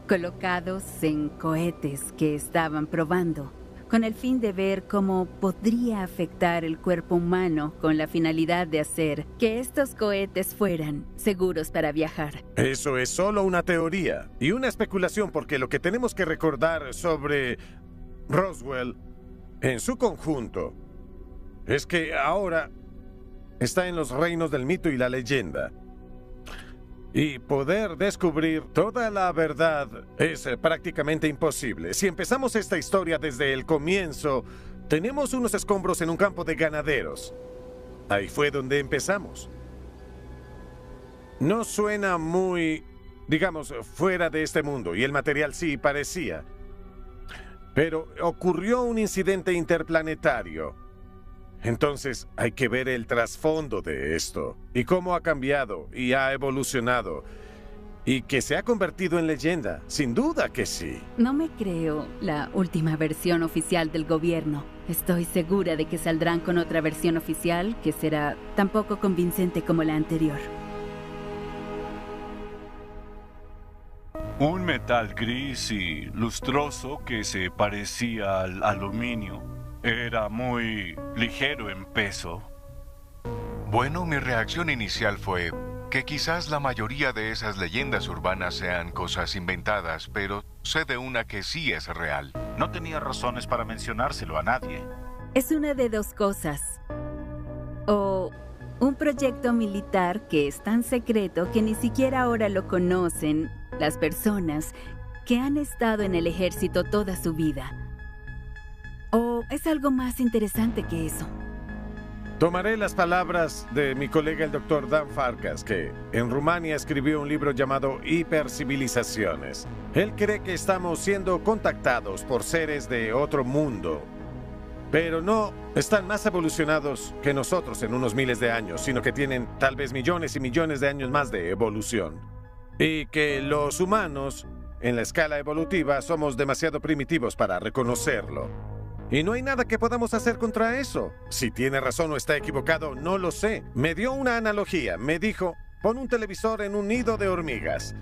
colocados en cohetes que estaban probando, con el fin de ver cómo podría afectar el cuerpo humano, con la finalidad de hacer que estos cohetes fueran seguros para viajar. Eso es solo una teoría y una especulación, porque lo que tenemos que recordar sobre Roswell en su conjunto es que ahora está en los reinos del mito y la leyenda. Y poder descubrir toda la verdad es prácticamente imposible. Si empezamos esta historia desde el comienzo, tenemos unos escombros en un campo de ganaderos. Ahí fue donde empezamos. No suena muy, digamos, fuera de este mundo, y el material sí parecía. Pero ocurrió un incidente interplanetario. Entonces hay que ver el trasfondo de esto y cómo ha cambiado y ha evolucionado y que se ha convertido en leyenda. Sin duda que sí. No me creo la última versión oficial del gobierno. Estoy segura de que saldrán con otra versión oficial que será tan poco convincente como la anterior. Un metal gris y lustroso que se parecía al aluminio. Era muy ligero en peso. Bueno, mi reacción inicial fue que quizás la mayoría de esas leyendas urbanas sean cosas inventadas, pero sé de una que sí es real. No tenía razones para mencionárselo a nadie. Es una de dos cosas. O un proyecto militar que es tan secreto que ni siquiera ahora lo conocen las personas que han estado en el ejército toda su vida. ¿O es algo más interesante que eso? Tomaré las palabras de mi colega el Dr. Dan Farkas, que en Rumania escribió un libro llamado Hipercivilizaciones. Él cree que estamos siendo contactados por seres de otro mundo, pero no están más evolucionados que nosotros en unos miles de años, sino que tienen tal vez millones y millones de años más de evolución. Y que los humanos, en la escala evolutiva, somos demasiado primitivos para reconocerlo. Y no hay nada que podamos hacer contra eso. Si tiene razón o está equivocado, no lo sé. Me dio una analogía. Me dijo, pon un televisor en un nido de hormigas.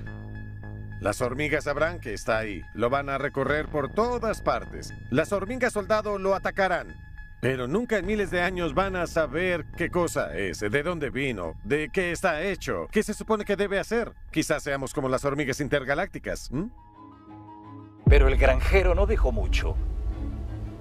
Las hormigas sabrán que está ahí. Lo van a recorrer por todas partes. Las hormigas soldado lo atacarán. Pero nunca en miles de años van a saber qué cosa es, de dónde vino, de qué está hecho, qué se supone que debe hacer. Quizás seamos como las hormigas intergalácticas. Pero el granjero no dijo mucho.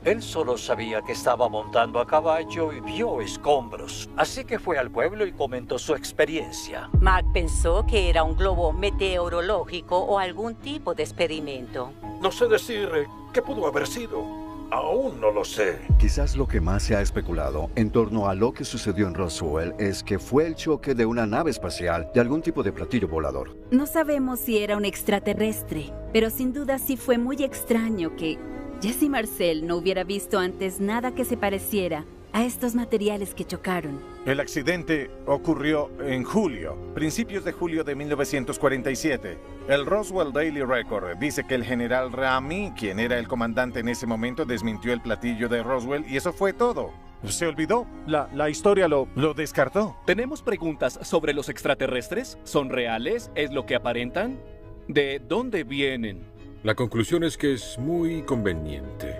Él solo sabía que estaba montando a caballo y vio escombros. Así que fue al pueblo y comentó su experiencia. Mac pensó que era un globo meteorológico o algún tipo de experimento. No sé decir qué pudo haber sido. Aún no lo sé. Quizás lo que más se ha especulado en torno a lo que sucedió en Roswell es que fue el choque de una nave espacial de algún tipo de platillo volador. No sabemos si era un extraterrestre, pero sin duda sí fue muy extraño que Jesse Marcel no hubiera visto antes nada que se pareciera a estos materiales que chocaron. El accidente ocurrió en julio, principios de julio de 1947. El Roswell Daily Record dice que el general Rami, quien era el comandante en ese momento, desmintió el platillo de Roswell y eso fue todo. Se olvidó. La historia lo descartó. ¿Tenemos preguntas sobre los extraterrestres? ¿Son reales? ¿Es lo que aparentan? ¿De dónde vienen? La conclusión es que es muy conveniente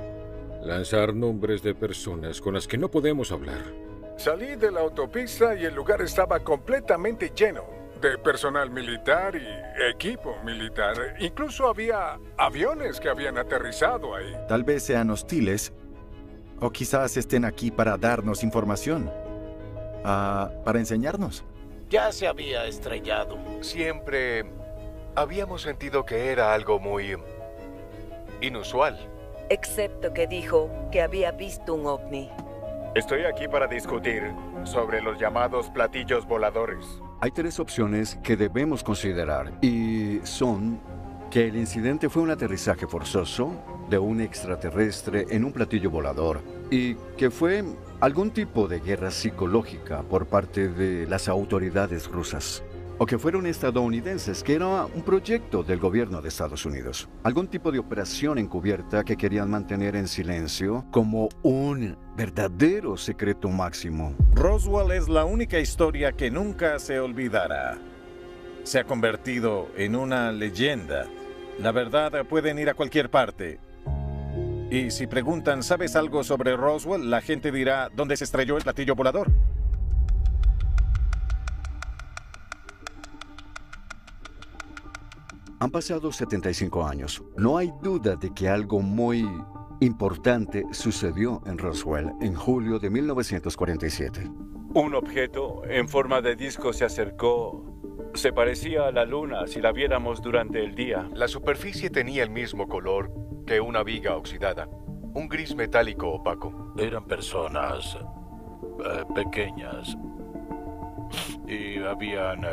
lanzar nombres de personas con las que no podemos hablar. Salí de la autopista y el lugar estaba completamente lleno de personal militar y equipo militar. Incluso había aviones que habían aterrizado ahí. Tal vez sean hostiles, o quizás estén aquí para darnos información, para enseñarnos. Ya se había estrellado. Siempre habíamos sentido que era algo muy inusual. Excepto que dijo que había visto un ovni. Estoy aquí para discutir sobre los llamados platillos voladores. Hay tres opciones que debemos considerar y son que el incidente fue un aterrizaje forzoso de un extraterrestre en un platillo volador y que fue algún tipo de guerra psicológica por parte de las autoridades rusas. O que fueron estadounidenses, que era un proyecto del gobierno de Estados Unidos. Algún tipo de operación encubierta que querían mantener en silencio como un verdadero secreto máximo. Roswell es la única historia que nunca se olvidará. Se ha convertido en una leyenda. La verdad pueden ir a cualquier parte. Y si preguntan, ¿sabes algo sobre Roswell? La gente dirá, ¿dónde se estrelló el platillo volador? Han pasado 75 años. No hay duda de que algo muy importante sucedió en Roswell en julio de 1947. Un objeto en forma de disco se acercó. Se parecía a la luna si la viéramos durante el día. La superficie tenía el mismo color que una viga oxidada. Un gris metálico opaco. Eran personas pequeñas y habían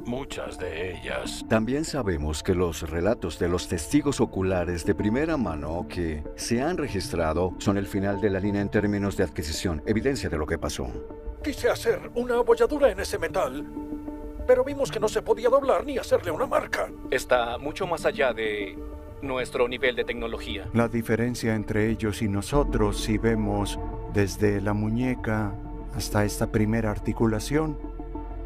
muchas de ellas. También sabemos que los relatos de los testigos oculares de primera mano que se han registrado son el final de la línea en términos de adquisición, evidencia de lo que pasó. Quise hacer una abolladura en ese metal, pero vimos que no se podía doblar ni hacerle una marca. Está mucho más allá de nuestro nivel de tecnología. La diferencia entre ellos y nosotros, si vemos desde la muñeca hasta esta primera articulación,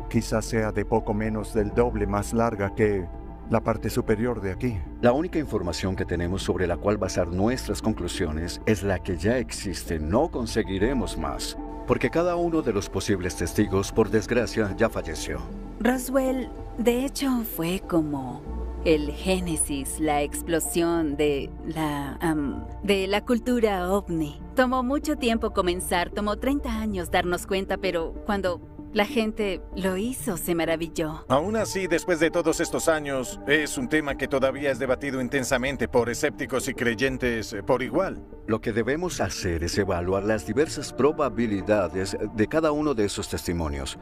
quizás sea de poco menos del doble más larga que la parte superior de aquí. La única información que tenemos sobre la cual basar nuestras conclusiones es la que ya existe. No conseguiremos más, porque cada uno de los posibles testigos, por desgracia, ya falleció. Roswell, de hecho, fue como el génesis, la explosión de la cultura ovni. Tomó mucho tiempo comenzar, tomó 30 años darnos cuenta, pero cuando la gente lo hizo, se maravilló. Aún así, después de todos estos años, es un tema que todavía es debatido intensamente por escépticos y creyentes por igual. Lo que debemos hacer es evaluar las diversas probabilidades de cada uno de esos testimonios,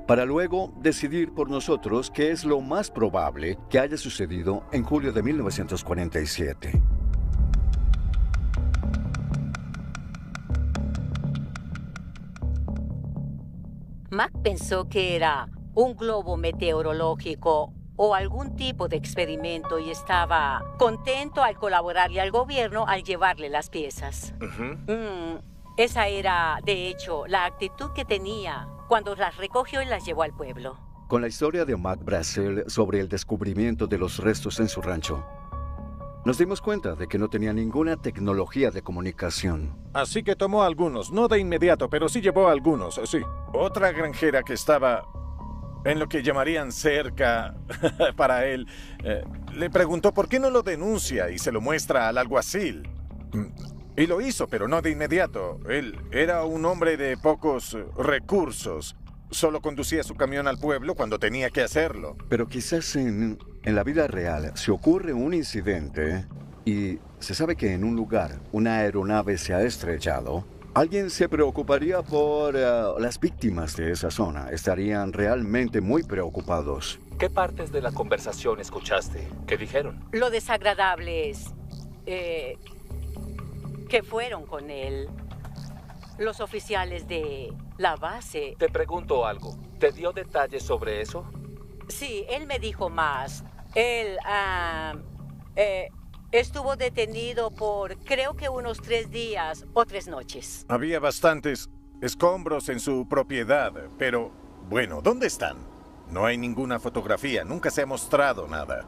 para luego decidir por nosotros qué es lo más probable que haya sucedido en julio de 1947. Mac pensó que era un globo meteorológico o algún tipo de experimento y estaba contento al colaborarle al gobierno al llevarle las piezas. Esa era, de hecho, la actitud que tenía cuando las recogió y las llevó al pueblo. Con la historia de Mac Brazel sobre el descubrimiento de los restos en su rancho, nos dimos cuenta de que no tenía ninguna tecnología de comunicación. Así que tomó algunos, no de inmediato, pero sí llevó algunos, sí. Otra granjera que estaba en lo que llamarían cerca para él, le preguntó por qué no lo denuncia y se lo muestra al alguacil. Y lo hizo, pero no de inmediato. Él era un hombre de pocos recursos. Solo conducía su camión al pueblo cuando tenía que hacerlo. Pero quizás en la vida real, si ocurre un incidente y se sabe que en un lugar una aeronave se ha estrellado, alguien se preocuparía por las víctimas de esa zona. Estarían realmente muy preocupados. ¿Qué partes de la conversación escuchaste? ¿Qué dijeron? Lo desagradables que fueron con él. Los oficiales de la base. Te pregunto algo. ¿Te dio detalles sobre eso? Sí, él me dijo más. Él estuvo detenido por creo que unos 3 días o 3 noches. Había bastantes escombros en su propiedad, pero bueno, ¿dónde están? No hay ninguna fotografía, nunca se ha mostrado nada.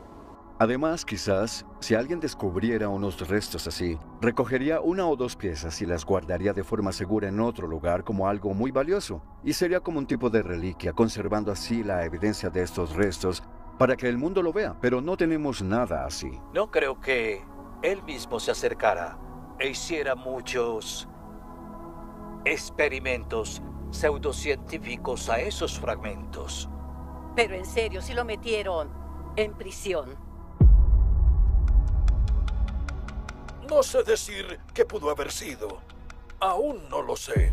Además, quizás, si alguien descubriera unos restos así, recogería 1 o 2 piezas y las guardaría de forma segura en otro lugar como algo muy valioso. Y sería como un tipo de reliquia, conservando así la evidencia de estos restos para que el mundo lo vea, pero no tenemos nada así. No creo que él mismo se acercara e hiciera muchos experimentos pseudocientíficos a esos fragmentos. Pero en serio, sí lo metieron en prisión. No sé decir qué pudo haber sido. Aún no lo sé.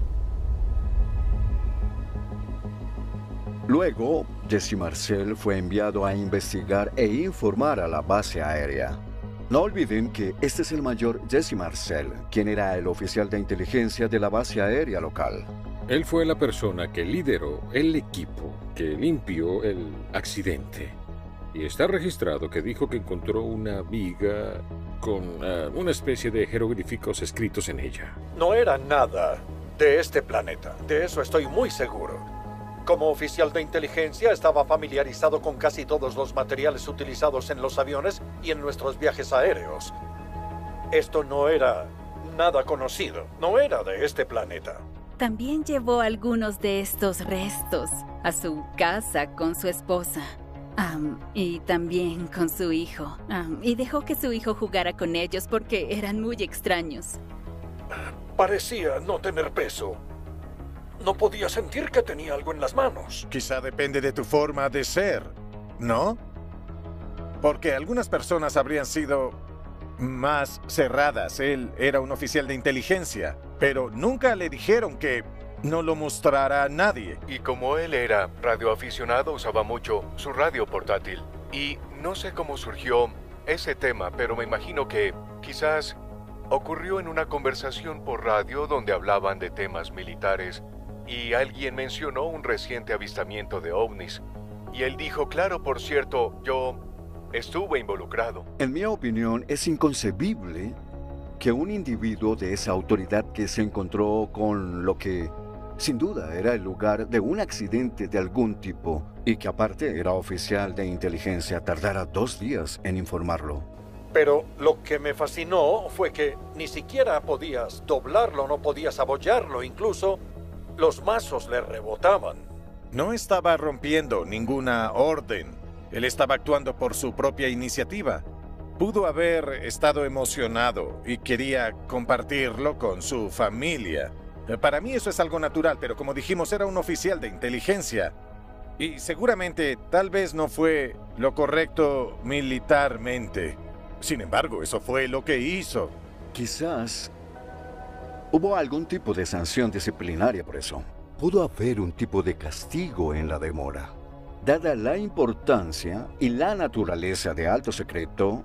Luego, Jesse Marcel fue enviado a investigar e informar a la base aérea. No olviden que este es el mayor Jesse Marcel, quien era el oficial de inteligencia de la base aérea local. Él fue la persona que lideró el equipo que limpió el accidente. Y está registrado que dijo que encontró una viga con una especie de jeroglíficos escritos en ella. No era nada de este planeta, de eso estoy muy seguro. Como oficial de inteligencia estaba familiarizado con casi todos los materiales utilizados en los aviones y en nuestros viajes aéreos. Esto no era nada conocido, no era de este planeta. También llevó algunos de estos restos a su casa con su esposa. Y también con su hijo. Y dejó que su hijo jugara con ellos porque eran muy extraños. Parecía no tener peso. No podía sentir que tenía algo en las manos. Quizá depende de tu forma de ser, ¿no? Porque algunas personas habrían sido más cerradas. Él era un oficial de inteligencia, pero nunca le dijeron que no lo mostrara a nadie. Y como él era radioaficionado, usaba mucho su radio portátil. Y no sé cómo surgió ese tema, pero me imagino que quizás ocurrió en una conversación por radio donde hablaban de temas militares y alguien mencionó un reciente avistamiento de ovnis. Y él dijo, claro, por cierto, yo estuve involucrado. En mi opinión, es inconcebible que un individuo de esa autoridad que se encontró con lo que sin duda era el lugar de un accidente de algún tipo y que aparte era oficial de inteligencia tardara 2 días en informarlo. Pero lo que me fascinó fue que ni siquiera podías doblarlo, no podías abollarlo, incluso los mazos le rebotaban. No estaba rompiendo ninguna orden. Él estaba actuando por su propia iniciativa. Pudo haber estado emocionado y quería compartirlo con su familia. Para mí eso es algo natural, pero como dijimos, era un oficial de inteligencia. Y seguramente tal vez no fue lo correcto militarmente. Sin embargo, eso fue lo que hizo. Quizás hubo algún tipo de sanción disciplinaria por eso. Pudo haber un tipo de castigo en la demora. Dada la importancia y la naturaleza de alto secreto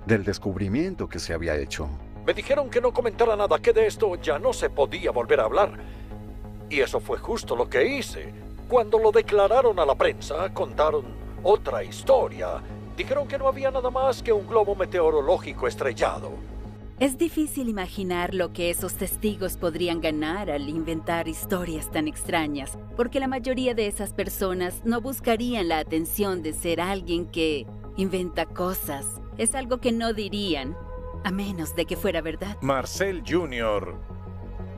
del descubrimiento que se había hecho. Me dijeron que no comentara nada, que de esto ya no se podía volver a hablar. Y eso fue justo lo que hice. Cuando lo declararon a la prensa, contaron otra historia. Dijeron que no había nada más que un globo meteorológico estrellado. Es difícil imaginar lo que esos testigos podrían ganar al inventar historias tan extrañas, porque la mayoría de esas personas no buscarían la atención de ser alguien que inventa cosas. Es algo que no dirían, a menos de que fuera verdad. Marcel Jr.,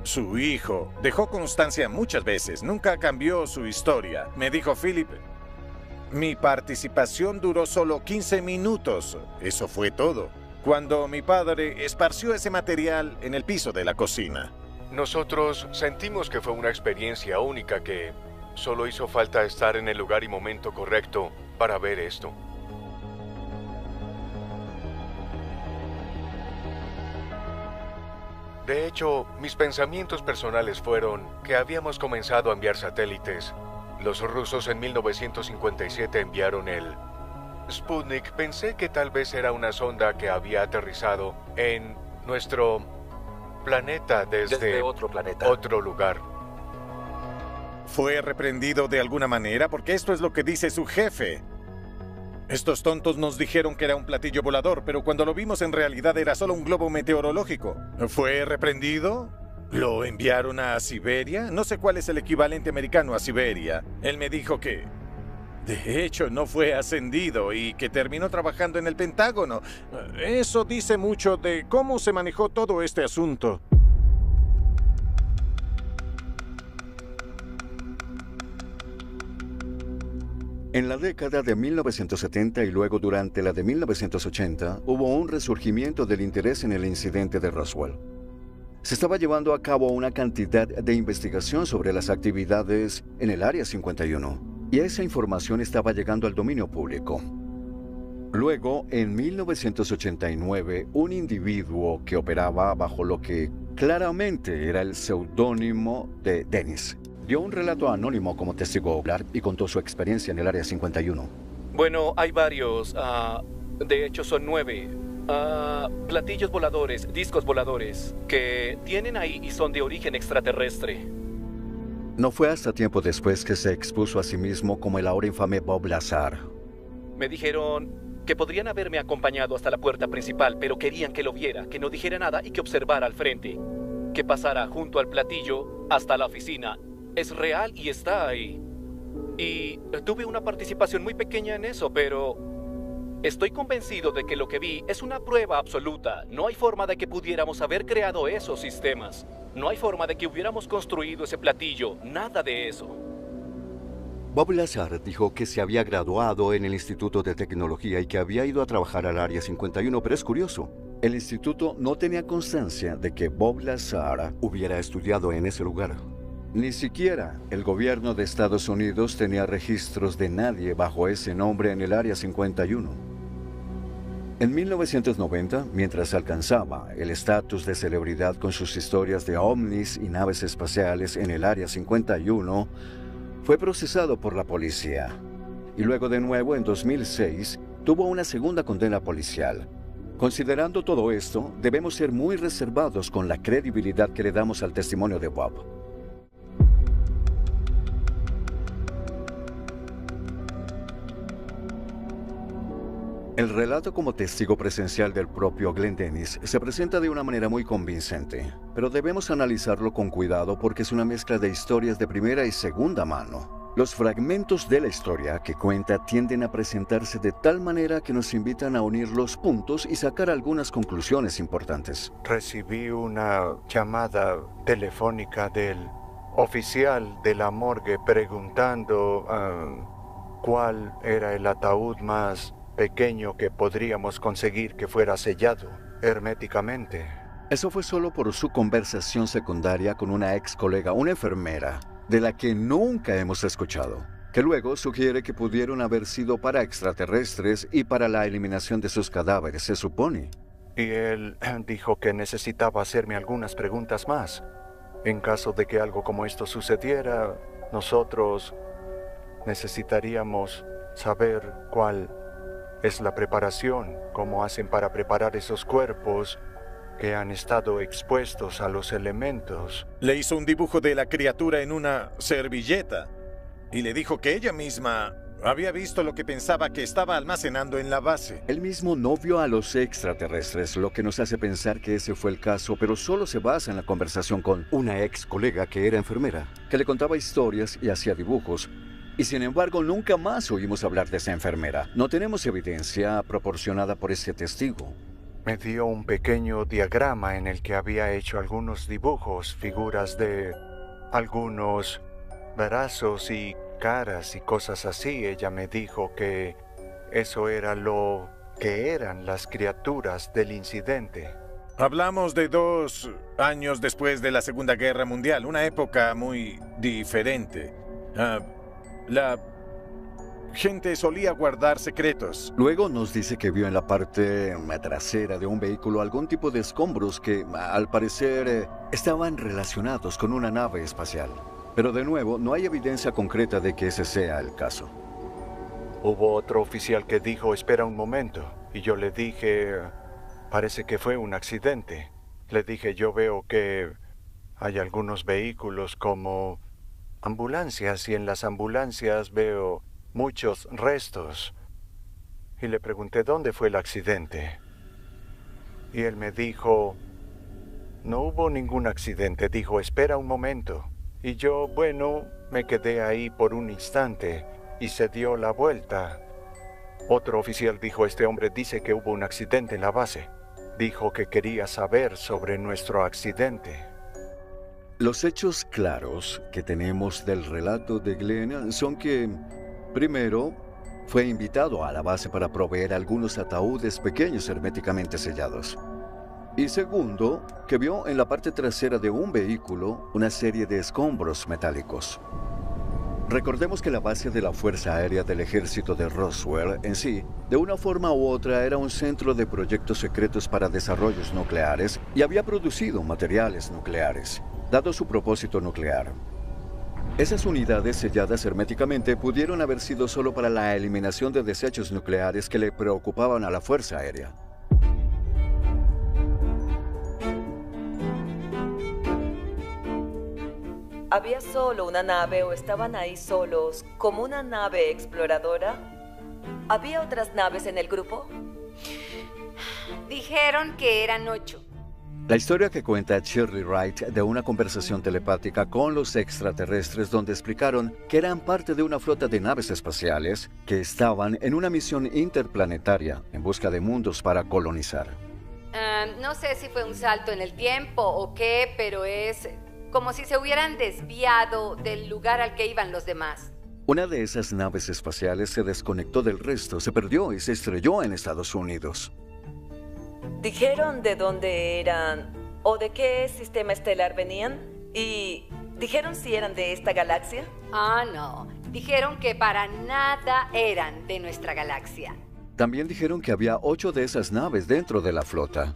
su hijo, dejó constancia muchas veces, nunca cambió su historia. Me dijo, Philip, mi participación duró solo 15 minutos, eso fue todo. cuando mi padre esparció ese material en el piso de la cocina. Nosotros sentimos que fue una experiencia única que solo hizo falta estar en el lugar y momento correcto para ver esto. De hecho, mis pensamientos personales fueron que habíamos comenzado a enviar satélites. Los rusos en 1957 enviaron el Sputnik. Pensé que tal vez era una sonda que había aterrizado en nuestro planeta desde otro planeta. Otro lugar. ¿Fue reprendido de alguna manera? Porque esto es lo que dice su jefe. Estos tontos nos dijeron que era un platillo volador, pero cuando lo vimos en realidad era solo un globo meteorológico. ¿Fue reprendido? ¿Lo enviaron a Siberia? No sé cuál es el equivalente americano a Siberia. Él me dijo que, de hecho, no fue ascendido y que terminó trabajando en el Pentágono. Eso dice mucho de cómo se manejó todo este asunto. En la década de 1970 y luego durante la de 1980, hubo un resurgimiento del interés en el incidente de Roswell. Se estaba llevando a cabo una cantidad de investigación sobre las actividades en el Área 51, y esa información estaba llegando al dominio público. Luego, en 1989, un individuo que operaba bajo lo que claramente era el seudónimo de Dennis dio un relato anónimo como testigo ocular y contó su experiencia en el Área 51. Bueno, hay varios. De hecho, son 9. Platillos voladores, discos voladores, que tienen ahí y son de origen extraterrestre. No fue hasta tiempo después que se expuso a sí mismo como el ahora infame Bob Lazar. Me dijeron que podrían haberme acompañado hasta la puerta principal, pero querían que lo viera, que no dijera nada y que observara al frente. Que pasara junto al platillo hasta la oficina. Es real y está ahí. Y tuve una participación muy pequeña en eso, pero estoy convencido de que lo que vi es una prueba absoluta. No hay forma de que pudiéramos haber creado esos sistemas. No hay forma de que hubiéramos construido ese platillo. Nada de eso. Bob Lazar dijo que se había graduado en el Instituto de Tecnología y que había ido a trabajar al Área 51, pero es curioso. El instituto no tenía constancia de que Bob Lazar hubiera estudiado en ese lugar. Ni siquiera el gobierno de Estados Unidos tenía registros de nadie bajo ese nombre en el Área 51. En 1990, mientras alcanzaba el estatus de celebridad con sus historias de ovnis y naves espaciales en el Área 51, fue procesado por la policía. Y luego de nuevo, en 2006, tuvo una segunda condena policial. Considerando todo esto, debemos ser muy reservados con la credibilidad que le damos al testimonio de Bob. El relato como testigo presencial del propio Glenn Dennis se presenta de una manera muy convincente, pero debemos analizarlo con cuidado porque es una mezcla de historias de primera y segunda mano. Los fragmentos de la historia que cuenta tienden a presentarse de tal manera que nos invitan a unir los puntos y sacar algunas conclusiones importantes. Recibí una llamada telefónica del oficial de la morgue preguntando cuál era el ataúd más pequeño que podríamos conseguir que fuera sellado herméticamente. Eso fue solo por su conversación secundaria con una ex colega, una enfermera, de la que nunca hemos escuchado, que luego sugiere que pudieron haber sido para extraterrestres y para la eliminación de sus cadáveres, se supone. Y él dijo que necesitaba hacerme algunas preguntas más. En caso de que algo como esto sucediera, nosotros necesitaríamos saber cuál es la preparación, cómo hacen para preparar esos cuerpos que han estado expuestos a los elementos. Le hizo un dibujo de la criatura en una servilleta y le dijo que ella misma había visto lo que pensaba que estaba almacenando en la base. Él mismo no vio a los extraterrestres, lo que nos hace pensar que ese fue el caso, pero solo se basa en la conversación con una ex colega que era enfermera, que le contaba historias y hacía dibujos. Y sin embargo, nunca más oímos hablar de esa enfermera. No tenemos evidencia proporcionada por ese testigo. Me dio un pequeño diagrama en el que había hecho algunos dibujos, figuras de algunos brazos y caras y cosas así. Ella me dijo que eso era lo que eran las criaturas del incidente. Hablamos de 2 años después de la Segunda Guerra Mundial, una época muy diferente. La gente solía guardar secretos. Luego nos dice que vio en la parte trasera de un vehículo algún tipo de escombros que, al parecer, estaban relacionados con una nave espacial. Pero de nuevo, no hay evidencia concreta de que ese sea el caso. Hubo otro oficial que dijo, espera un momento. Y yo le dije, parece que fue un accidente. Le dije, yo veo que hay algunos vehículos como ambulancias y en las ambulancias veo muchos restos. Y le pregunté, ¿dónde fue el accidente? Y él me dijo, no hubo ningún accidente. Dijo, espera un momento. Y yo, bueno, me quedé ahí por un instante y se dio la vuelta. Otro oficial dijo, este hombre dice que hubo un accidente en la base. Dijo que quería saber sobre nuestro accidente. Los hechos claros que tenemos del relato de Glenn son que, primero, fue invitado a la base para proveer algunos ataúdes pequeños herméticamente sellados. Y segundo, que vio en la parte trasera de un vehículo una serie de escombros metálicos. Recordemos que la base de la Fuerza Aérea del Ejército de Roswell en sí, de una forma u otra, era un centro de proyectos secretos para desarrollos nucleares y había producido materiales nucleares, dado su propósito nuclear. Esas unidades selladas herméticamente pudieron haber sido solo para la eliminación de desechos nucleares que le preocupaban a la Fuerza Aérea. ¿Había solo una nave o estaban ahí solos, como una nave exploradora? ¿Había otras naves en el grupo? Dijeron que eran 8. La historia que cuenta Shirley Wright de una conversación telepática con los extraterrestres donde explicaron que eran parte de una flota de naves espaciales que estaban en una misión interplanetaria en busca de mundos para colonizar. No sé si fue un salto en el tiempo o qué, pero es como si se hubieran desviado del lugar al que iban los demás. Una de esas naves espaciales se desconectó del resto, se perdió y se estrelló en Estados Unidos. ¿Dijeron de dónde eran o de qué sistema estelar venían? ¿Y dijeron si eran de esta galaxia? No. Dijeron que para nada eran de nuestra galaxia. También dijeron que había 8 de esas naves dentro de la flota.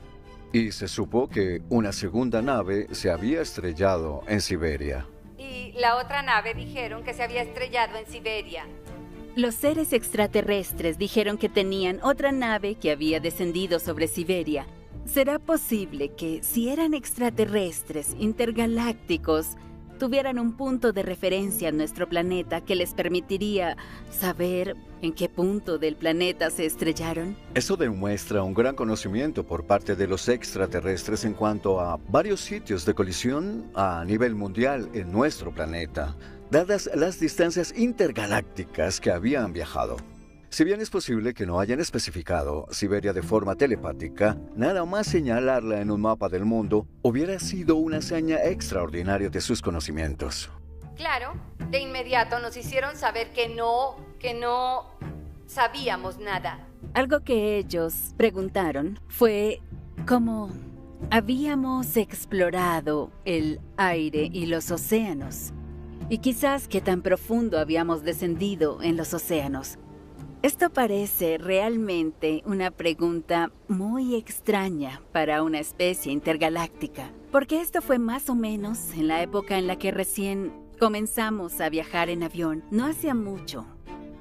Y se supo que una segunda nave se había estrellado en Siberia. Y la otra nave dijeron que se había estrellado en Siberia. Los seres extraterrestres dijeron que tenían otra nave que había descendido sobre Siberia. ¿Será posible que, si eran extraterrestres intergalácticos, tuvieran un punto de referencia en nuestro planeta que les permitiría saber en qué punto del planeta se estrellaron? Eso demuestra un gran conocimiento por parte de los extraterrestres en cuanto a varios sitios de colisión a nivel mundial en nuestro planeta, dadas las distancias intergalácticas que habían viajado. Si bien es posible que no hayan especificado Siberia de forma telepática, nada más señalarla en un mapa del mundo hubiera sido una hazaña extraordinaria de sus conocimientos. Claro, de inmediato nos hicieron saber que no sabíamos nada. Algo que ellos preguntaron fue cómo habíamos explorado el aire y los océanos, y quizás qué tan profundo habíamos descendido en los océanos. Esto parece realmente una pregunta muy extraña para una especie intergaláctica, porque esto fue más o menos en la época en la que recién comenzamos a viajar en avión. No hacía mucho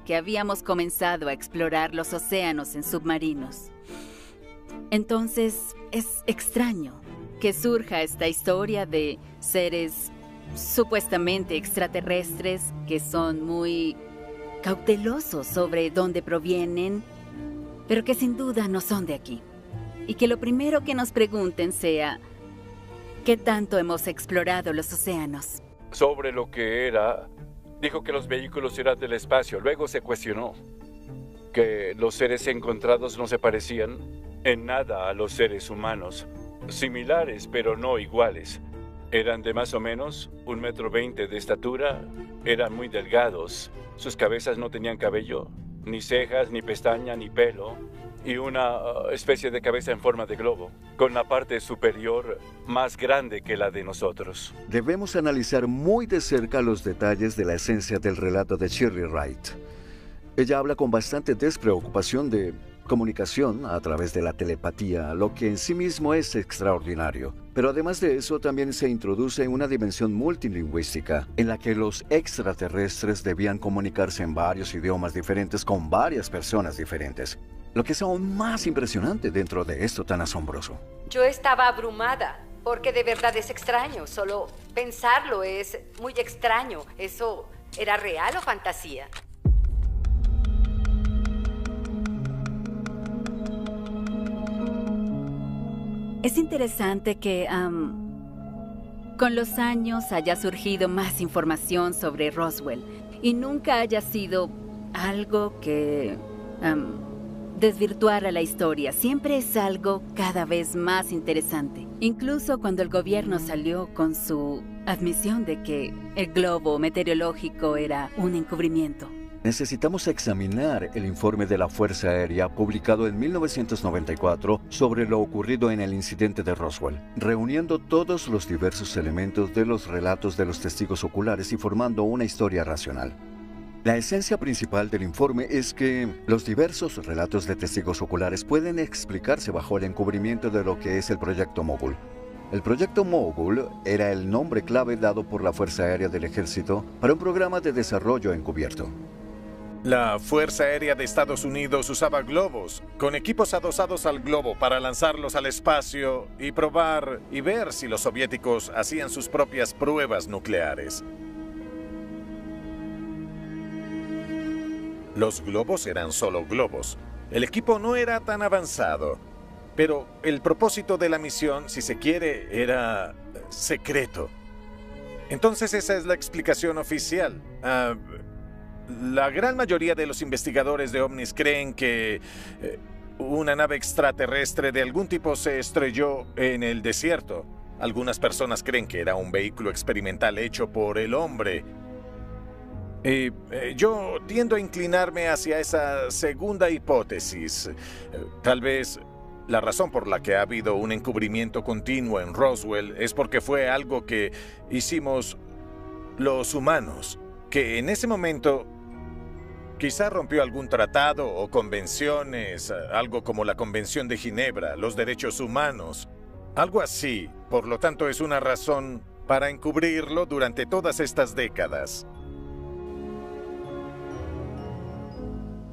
que habíamos comenzado a explorar los océanos en submarinos. Entonces, es extraño que surja esta historia de seres supuestamente extraterrestres que son muy cautelosos sobre dónde provienen, pero que sin duda no son de aquí. Y que lo primero que nos pregunten sea, ¿qué tanto hemos explorado los océanos? Sobre lo que era, dijo que los vehículos eran del espacio. Luego se cuestionó que los seres encontrados no se parecían en nada a los seres humanos. Similares, pero no iguales. Eran de más o menos 1,20 m de estatura, eran muy delgados. Sus cabezas no tenían cabello, ni cejas, ni pestaña, ni pelo. y una especie de cabeza en forma de globo, con la parte superior más grande que la de nosotros. Debemos analizar muy de cerca los detalles de la esencia del relato de Shirley Wright. Ella habla con bastante despreocupación de comunicación a través de la telepatía, lo que en sí mismo es extraordinario. Pero además de eso, también se introduce en una dimensión multilingüística, en la que los extraterrestres debían comunicarse en varios idiomas diferentes con varias personas diferentes, lo que es aún más impresionante dentro de esto tan asombroso. Yo estaba abrumada, porque de verdad es extraño. Solo pensarlo es muy extraño. ¿Eso era real o fantasía? Es interesante que con los años haya surgido más información sobre Roswell y nunca haya sido algo que desvirtuara la historia. Siempre es algo cada vez más interesante. Incluso cuando el gobierno salió con su admisión de que el globo meteorológico era un encubrimiento. Necesitamos examinar el informe de la Fuerza Aérea publicado en 1994 sobre lo ocurrido en el incidente de Roswell, reuniendo todos los diversos elementos de los relatos de los testigos oculares y formando una historia racional. La esencia principal del informe es que los diversos relatos de testigos oculares pueden explicarse bajo el encubrimiento de lo que es el Proyecto Mogul. El Proyecto Mogul era el nombre clave dado por la Fuerza Aérea del Ejército para un programa de desarrollo encubierto. La Fuerza Aérea de Estados Unidos usaba globos, con equipos adosados al globo para lanzarlos al espacio y probar y ver si los soviéticos hacían sus propias pruebas nucleares. Los globos eran solo globos. El equipo no era tan avanzado, pero el propósito de la misión, si se quiere, era secreto. Entonces esa es la explicación oficial. La gran mayoría de los investigadores de ovnis creen que una nave extraterrestre de algún tipo se estrelló en el desierto. Algunas personas creen que era un vehículo experimental hecho por el hombre. Yo tiendo a inclinarme hacia esa segunda hipótesis. Tal vez la razón por la que ha habido un encubrimiento continuo en Roswell es porque fue algo que hicimos los humanos, que en ese momento quizá rompió algún tratado o convenciones, algo como la Convención de Ginebra, los derechos humanos, algo así. Por lo tanto, es una razón para encubrirlo durante todas estas décadas.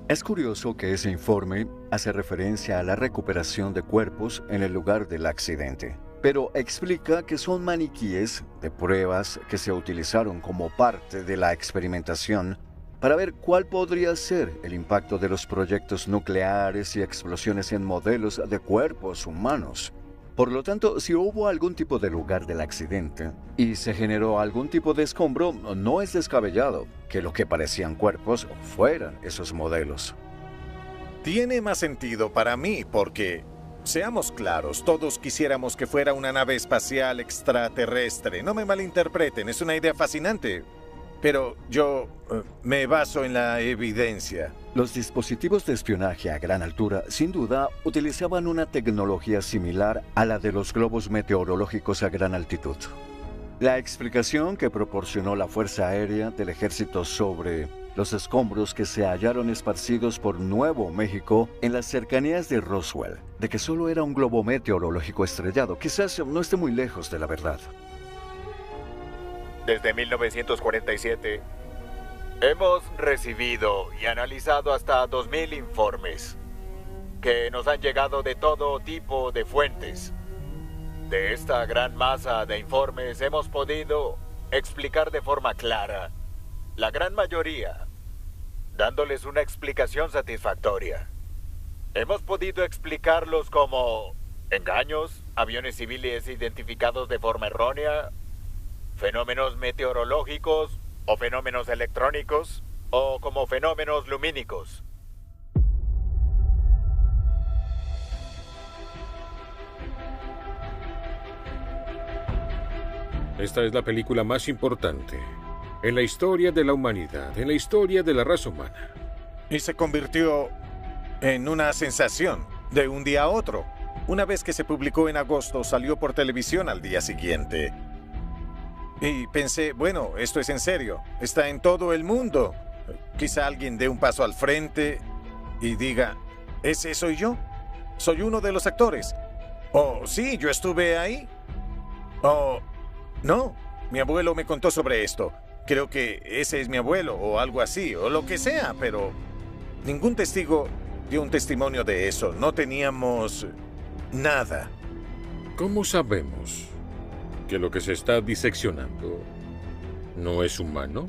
Es curioso que ese informe hace referencia a la recuperación de cuerpos en el lugar del accidente, pero explica que son maniquíes de pruebas que se utilizaron como parte de la experimentación para ver cuál podría ser el impacto de los proyectos nucleares y explosiones en modelos de cuerpos humanos. Por lo tanto, si hubo algún tipo de lugar del accidente y se generó algún tipo de escombro, no es descabellado que lo que parecían cuerpos fueran esos modelos. Tiene más sentido para mí porque, seamos claros, todos quisiéramos que fuera una nave espacial extraterrestre. No me malinterpreten, es una idea fascinante. Pero yo me baso en la evidencia. Los dispositivos de espionaje a gran altura, sin duda, utilizaban una tecnología similar a la de los globos meteorológicos a gran altitud. La explicación que proporcionó la Fuerza Aérea del Ejército sobre los escombros que se hallaron esparcidos por Nuevo México en las cercanías de Roswell, de que solo era un globo meteorológico estrellado, quizás no esté muy lejos de la verdad. Desde 1947, hemos recibido y analizado hasta 2.000 informes que nos han llegado de todo tipo de fuentes. De esta gran masa de informes hemos podido explicar de forma clara, la gran mayoría, dándoles una explicación satisfactoria. Hemos podido explicarlos como engaños, aviones civiles identificados de forma errónea, fenómenos meteorológicos o fenómenos electrónicos o como fenómenos lumínicos. Esta es la película más importante en la historia de la humanidad, en la historia de la raza humana. Y se convirtió en una sensación, de un día a otro. Una vez que se publicó en agosto, salió por televisión al día siguiente. Y pensé, bueno, esto es en serio, está en todo el mundo. Quizá alguien dé un paso al frente y diga, ¿ese soy yo? Soy uno de los actores. Oh, sí, yo estuve ahí. Oh, no, mi abuelo me contó sobre esto. Creo que ese es mi abuelo o algo así, o lo que sea, pero ningún testigo dio un testimonio de eso. No teníamos nada. ¿Cómo sabemos que lo que se está diseccionando no es humano?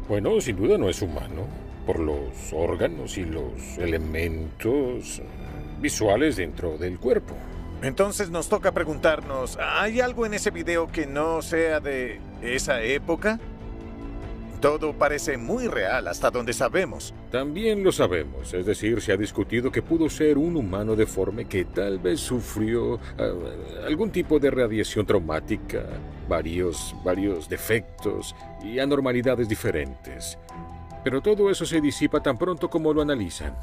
Bueno, sin duda no es humano, por los órganos y los elementos visuales dentro del cuerpo. Entonces nos toca preguntarnos, ¿hay algo en ese video que no sea de esa época? Todo parece muy real hasta donde sabemos. También lo sabemos, es decir, se ha discutido que pudo ser un humano deforme que tal vez sufrió algún tipo de radiación traumática, varios defectos y anormalidades diferentes. Pero todo eso se disipa tan pronto como lo analizan.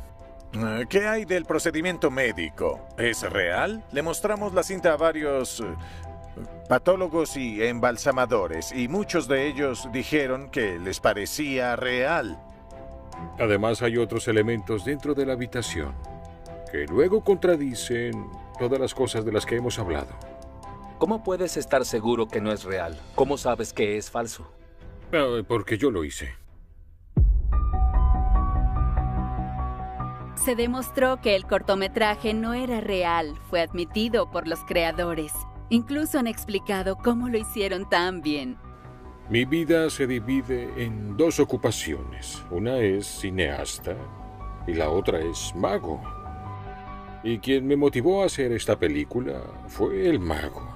¿Qué hay del procedimiento médico? ¿Es real? Le mostramos la cinta a varios patólogos y embalsamadores, y muchos de ellos dijeron que les parecía real. Además, hay otros elementos dentro de la habitación que luego contradicen todas las cosas de las que hemos hablado. ¿Cómo puedes estar seguro que no es real? ¿Cómo sabes que es falso? Porque yo lo hice. Se demostró que el cortometraje no era real, fue admitido por los creadores. Incluso han explicado cómo lo hicieron tan bien. Mi vida se divide en dos ocupaciones. Una es cineasta y la otra es mago. Y quien me motivó a hacer esta película fue el mago.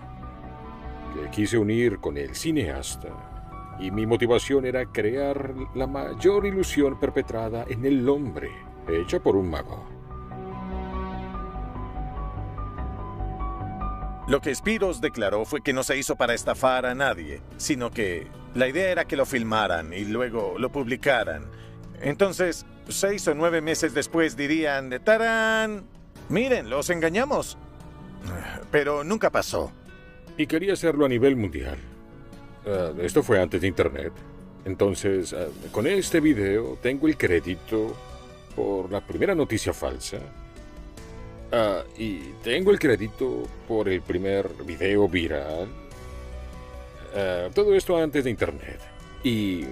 Le quise unir con el cineasta y mi motivación era crear la mayor ilusión perpetrada en el hombre, hecha por un mago. Lo que Spiros declaró fue que no se hizo para estafar a nadie, sino que la idea era que lo filmaran y luego lo publicaran. Entonces, 6 o 9 meses después dirían, ¡tarán! Miren, los engañamos. Pero nunca pasó. Y quería hacerlo a nivel mundial. Esto fue antes de Internet. Entonces, con este video tengo el crédito por la primera noticia falsa. Y tengo el crédito por el primer video viral. Todo esto antes de Internet. Y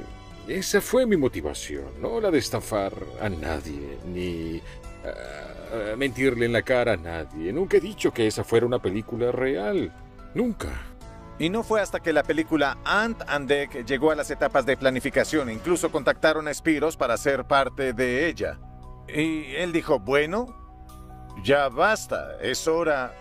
esa fue mi motivación, no la de estafar a nadie, ni mentirle en la cara a nadie. Nunca he dicho que esa fuera una película real. Nunca. Y no fue hasta que la película Ant and Dec llegó a las etapas de planificación. Incluso contactaron a Spiros para ser parte de ella. Y él dijo, bueno, ya basta, es hora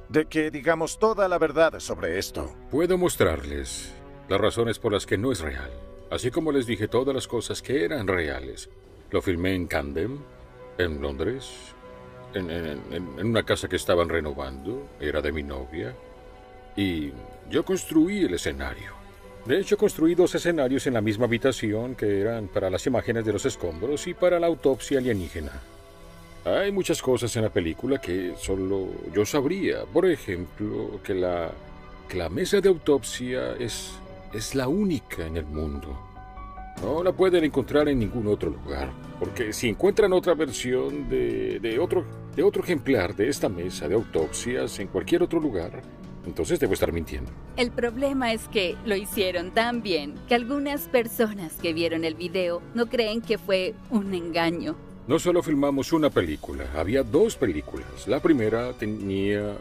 de que digamos toda la verdad sobre esto. Puedo mostrarles las razones por las que no es real, así como les dije todas las cosas que eran reales. Lo filmé en Camden, en Londres, en una casa que estaban renovando, era de mi novia, y yo construí el escenario. De hecho, construí 2 escenarios en la misma habitación que eran para las imágenes de los escombros y para la autopsia alienígena. Hay muchas cosas en la película que solo yo sabría. Por ejemplo, que la mesa de autopsia es la única en el mundo. No la pueden encontrar en ningún otro lugar. Porque si encuentran otra versión de otro ejemplar de esta mesa de autopsias en cualquier otro lugar, entonces debo estar mintiendo. El problema es que lo hicieron tan bien que algunas personas que vieron el video no creen que fue un engaño. No solo filmamos una película, había 2 películas. La primera tenía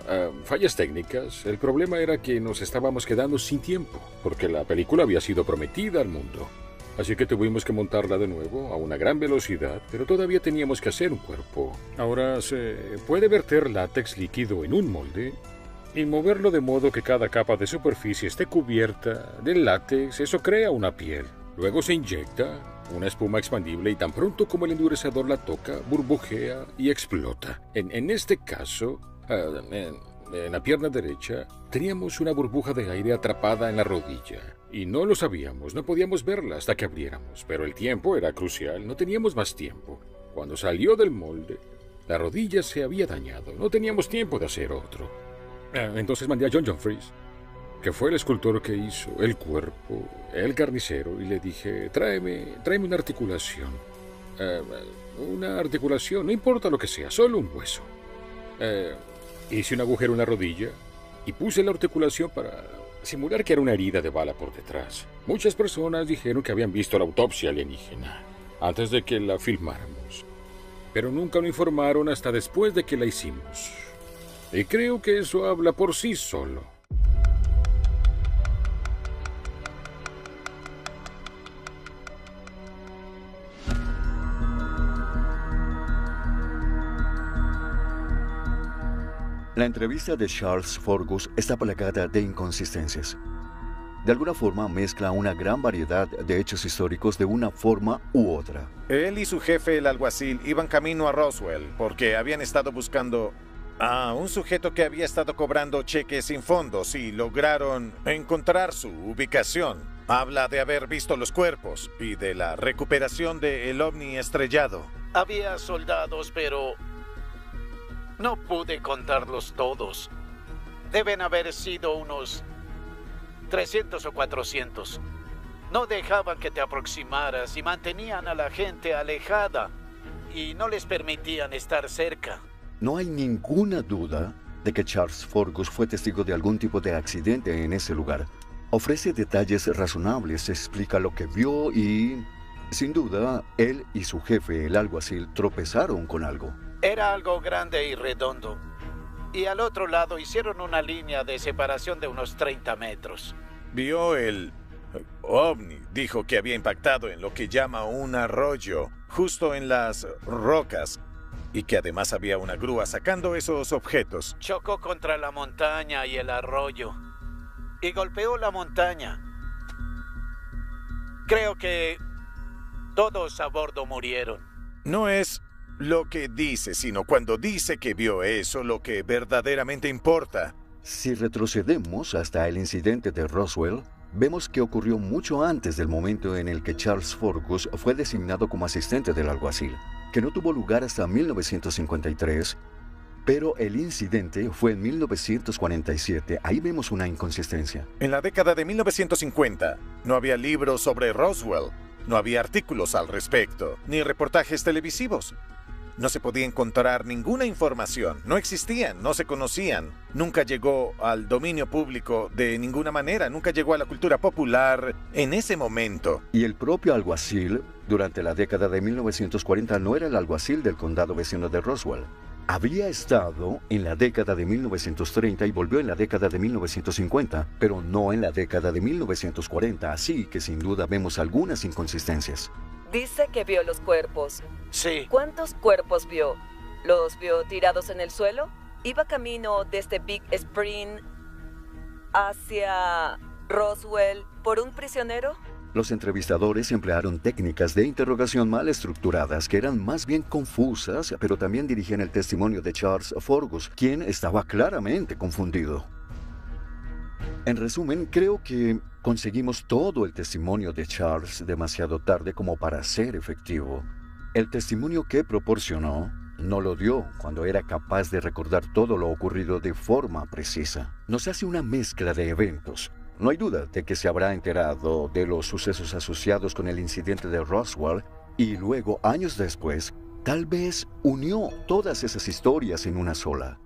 fallas técnicas. El problema era que nos estábamos quedando sin tiempo, porque la película había sido prometida al mundo. Así que tuvimos que montarla de nuevo a una gran velocidad, pero todavía teníamos que hacer un cuerpo. Ahora se puede verter látex líquido en un molde y moverlo de modo que cada capa de superficie esté cubierta del látex. Eso crea una piel. Luego se inyecta una espuma expandible y tan pronto como el endurecedor la toca, burbujea y explota. En este caso, en la pierna derecha, teníamos una burbuja de aire atrapada en la rodilla. Y no lo sabíamos, no podíamos verla hasta que abriéramos. Pero el tiempo era crucial, no teníamos más tiempo. Cuando salió del molde, la rodilla se había dañado. No teníamos tiempo de hacer otro. Entonces mandé a John Fries, que fue el escultor que hizo el cuerpo, el carnicero, y le dije, tráeme una articulación. Una articulación, no importa lo que sea, solo un hueso. Hice un agujero en la rodilla y puse la articulación para simular que era una herida de bala por detrás. Muchas personas dijeron que habían visto la autopsia alienígena antes de que la filmáramos, pero nunca lo informaron hasta después de que la hicimos. Y creo que eso habla por sí solo. La entrevista de Charles Forgus está plagada de inconsistencias. De alguna forma mezcla una gran variedad de hechos históricos de una forma u otra. Él y su jefe, el alguacil, iban camino a Roswell porque habían estado buscando a un sujeto que había estado cobrando cheques sin fondos y lograron encontrar su ubicación. Habla de haber visto los cuerpos y de la recuperación del ovni estrellado. Había soldados, pero no pude contarlos todos. Deben haber sido unos 300 o 400. No dejaban que te aproximaras y mantenían a la gente alejada y no les permitían estar cerca. No hay ninguna duda de que Charles Forgus fue testigo de algún tipo de accidente en ese lugar. Ofrece detalles razonables, explica lo que vio y, sin duda, él y su jefe, el alguacil, tropezaron con algo. Era algo grande y redondo. Y al otro lado hicieron una línea de separación de unos 30 metros. Vio el ovni. Dijo que había impactado en lo que llama un arroyo, justo en las rocas. Y que además había una grúa sacando esos objetos. Chocó contra la montaña y el arroyo. Y golpeó la montaña. Creo que todos a bordo murieron. No es lo que dice, sino cuando dice que vio eso lo que verdaderamente importa. Si retrocedemos hasta el incidente de Roswell, vemos que ocurrió mucho antes del momento en el que Charles Forgus fue designado como asistente del alguacil, que no tuvo lugar hasta 1953, pero el incidente fue en 1947. Ahí vemos una inconsistencia. En la década de 1950 no había libros sobre Roswell, no había artículos al respecto, ni reportajes televisivos. No se podía encontrar ninguna información, no existían, no se conocían. Nunca llegó al dominio público de ninguna manera, nunca llegó a la cultura popular en ese momento. Y el propio alguacil, durante la década de 1940, no era el alguacil del condado vecino de Roswell. Había estado en la década de 1930 y volvió en la década de 1950, pero no en la década de 1940, así que sin duda vemos algunas inconsistencias. Dice que vio los cuerpos. Sí. ¿Cuántos cuerpos vio? ¿Los vio tirados en el suelo? ¿Iba camino desde Big Spring hacia Roswell por un prisionero? Los entrevistadores emplearon técnicas de interrogación mal estructuradas que eran más bien confusas, pero también dirigían el testimonio de Charles Forgus, quien estaba claramente confundido. En resumen, creo que conseguimos todo el testimonio de Charles demasiado tarde como para ser efectivo. El testimonio que proporcionó no lo dio cuando era capaz de recordar todo lo ocurrido de forma precisa. Nos hace una mezcla de eventos. No hay duda de que se habrá enterado de los sucesos asociados con el incidente de Roswell y luego, años después, tal vez unió todas esas historias en una sola.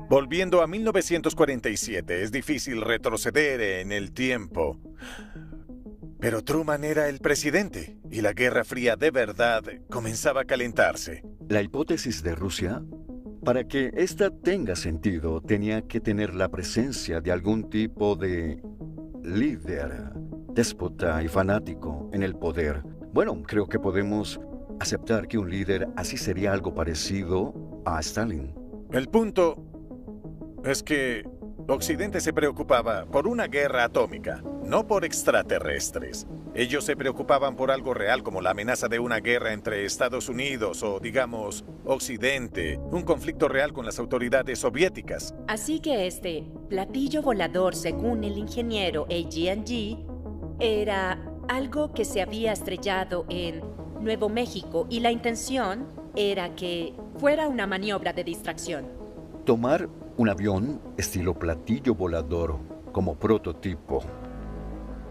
Volviendo a 1947, es difícil retroceder en el tiempo. Pero Truman era el presidente y la Guerra Fría de verdad comenzaba a calentarse. La hipótesis de Rusia, para que ésta tenga sentido, tenía que tener la presencia de algún tipo de líder, déspota y fanático en el poder. Bueno, creo que podemos aceptar que un líder así sería algo parecido a Stalin. El punto es que Occidente se preocupaba por una guerra atómica, no por extraterrestres. Ellos se preocupaban por algo real como la amenaza de una guerra entre Estados Unidos o, digamos, Occidente, un conflicto real con las autoridades soviéticas. Así que este platillo volador, según el ingeniero AG&G, era algo que se había estrellado en Nuevo México y la intención era que fuera una maniobra de distracción. Tomar un avión estilo platillo volador como prototipo.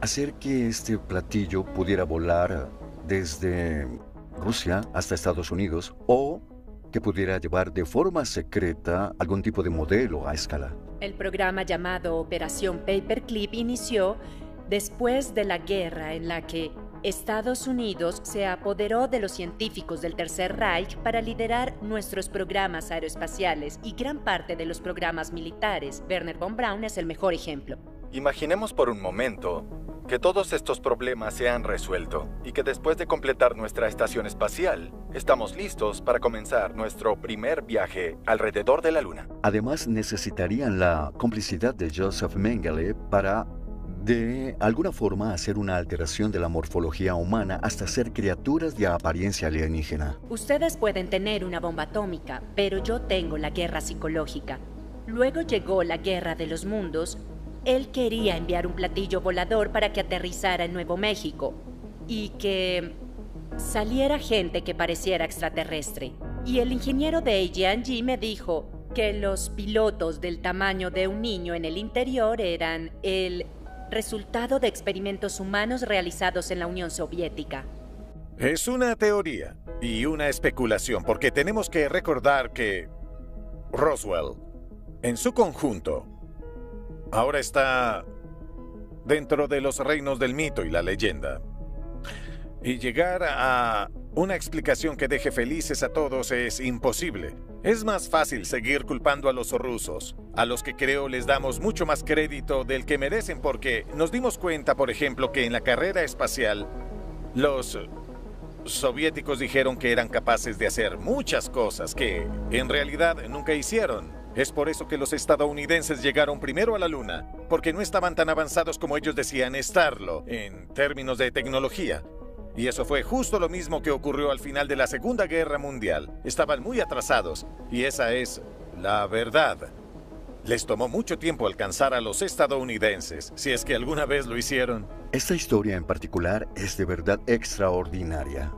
Hacer que este platillo pudiera volar desde Rusia hasta Estados Unidos o que pudiera llevar de forma secreta algún tipo de modelo a escala. El programa llamado Operación Paperclip inició después de la guerra en la que Estados Unidos se apoderó de los científicos del Tercer Reich para liderar nuestros programas aeroespaciales y gran parte de los programas militares. Wernher von Braun es el mejor ejemplo. Imaginemos por un momento que todos estos problemas se han resuelto y que después de completar nuestra estación espacial, estamos listos para comenzar nuestro primer viaje alrededor de la Luna. Además, necesitarían la complicidad de Joseph Mengele para, de alguna forma, hacer una alteración de la morfología humana hasta ser criaturas de apariencia alienígena. Ustedes pueden tener una bomba atómica, pero yo tengo la guerra psicológica. Luego llegó la guerra de los mundos. Él quería enviar un platillo volador para que aterrizara en Nuevo México y que saliera gente que pareciera extraterrestre. Y el ingeniero de AG&G me dijo que los pilotos del tamaño de un niño en el interior eran el resultado de experimentos humanos realizados en la Unión Soviética. Es una teoría y una especulación, porque tenemos que recordar que Roswell, en su conjunto, ahora está dentro de los reinos del mito y la leyenda. Y llegar a una explicación que deje felices a todos es imposible. Es más fácil seguir culpando a los rusos, a los que creo les damos mucho más crédito del que merecen, porque nos dimos cuenta, por ejemplo, que en la carrera espacial, los soviéticos dijeron que eran capaces de hacer muchas cosas que en realidad nunca hicieron. Es por eso que los estadounidenses llegaron primero a la Luna, porque no estaban tan avanzados como ellos decían estarlo en términos de tecnología. Y eso fue justo lo mismo que ocurrió al final de la Segunda Guerra Mundial. Estaban muy atrasados, y esa es la verdad. Les tomó mucho tiempo alcanzar a los estadounidenses, si es que alguna vez lo hicieron. Esta historia en particular es de verdad extraordinaria.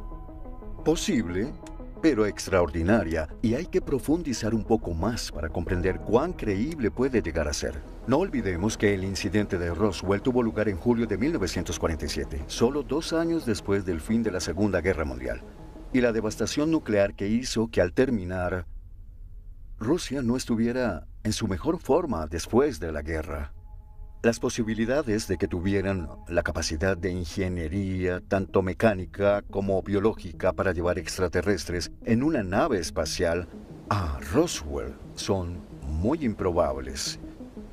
Posible, pero extraordinaria, y hay que profundizar un poco más para comprender cuán creíble puede llegar a ser. No olvidemos que el incidente de Roswell tuvo lugar en julio de 1947, solo 2 años después del fin de la Segunda Guerra Mundial, y la devastación nuclear que hizo que al terminar, Rusia no estuviera en su mejor forma después de la guerra. Las posibilidades de que tuvieran la capacidad de ingeniería, tanto mecánica como biológica, para llevar extraterrestres en una nave espacial a Roswell son muy improbables.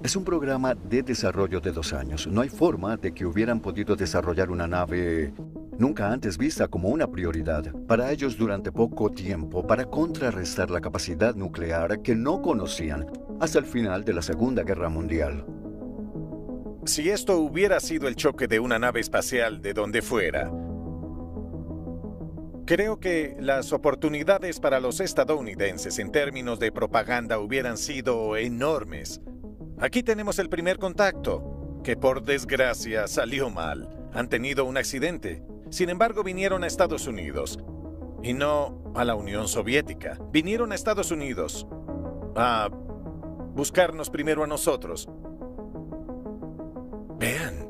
Es un programa de desarrollo de 2 años. No hay forma de que hubieran podido desarrollar una nave nunca antes vista como una prioridad para ellos durante poco tiempo para contrarrestar la capacidad nuclear que no conocían hasta el final de la Segunda Guerra Mundial. Si esto hubiera sido el choque de una nave espacial de donde fuera, creo que las oportunidades para los estadounidenses en términos de propaganda hubieran sido enormes. Aquí tenemos el primer contacto, que por desgracia salió mal. Han tenido un accidente. Sin embargo, vinieron a Estados Unidos y no a la Unión Soviética. Vinieron a Estados Unidos a buscarnos primero a nosotros. Vean,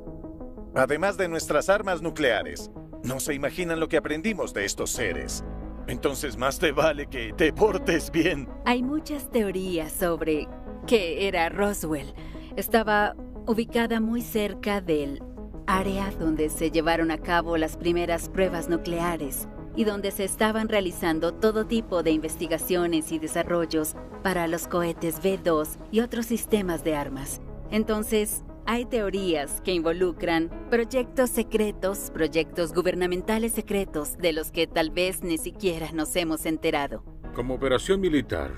además de nuestras armas nucleares, no se imaginan lo que aprendimos de estos seres. Entonces más te vale que te portes bien. Hay muchas teorías sobre qué era Roswell. Estaba ubicada muy cerca del área donde se llevaron a cabo las primeras pruebas nucleares y donde se estaban realizando todo tipo de investigaciones y desarrollos para los cohetes V2 y otros sistemas de armas. Entonces, hay teorías que involucran proyectos secretos, proyectos gubernamentales secretos de los que tal vez ni siquiera nos hemos enterado. Como operación militar,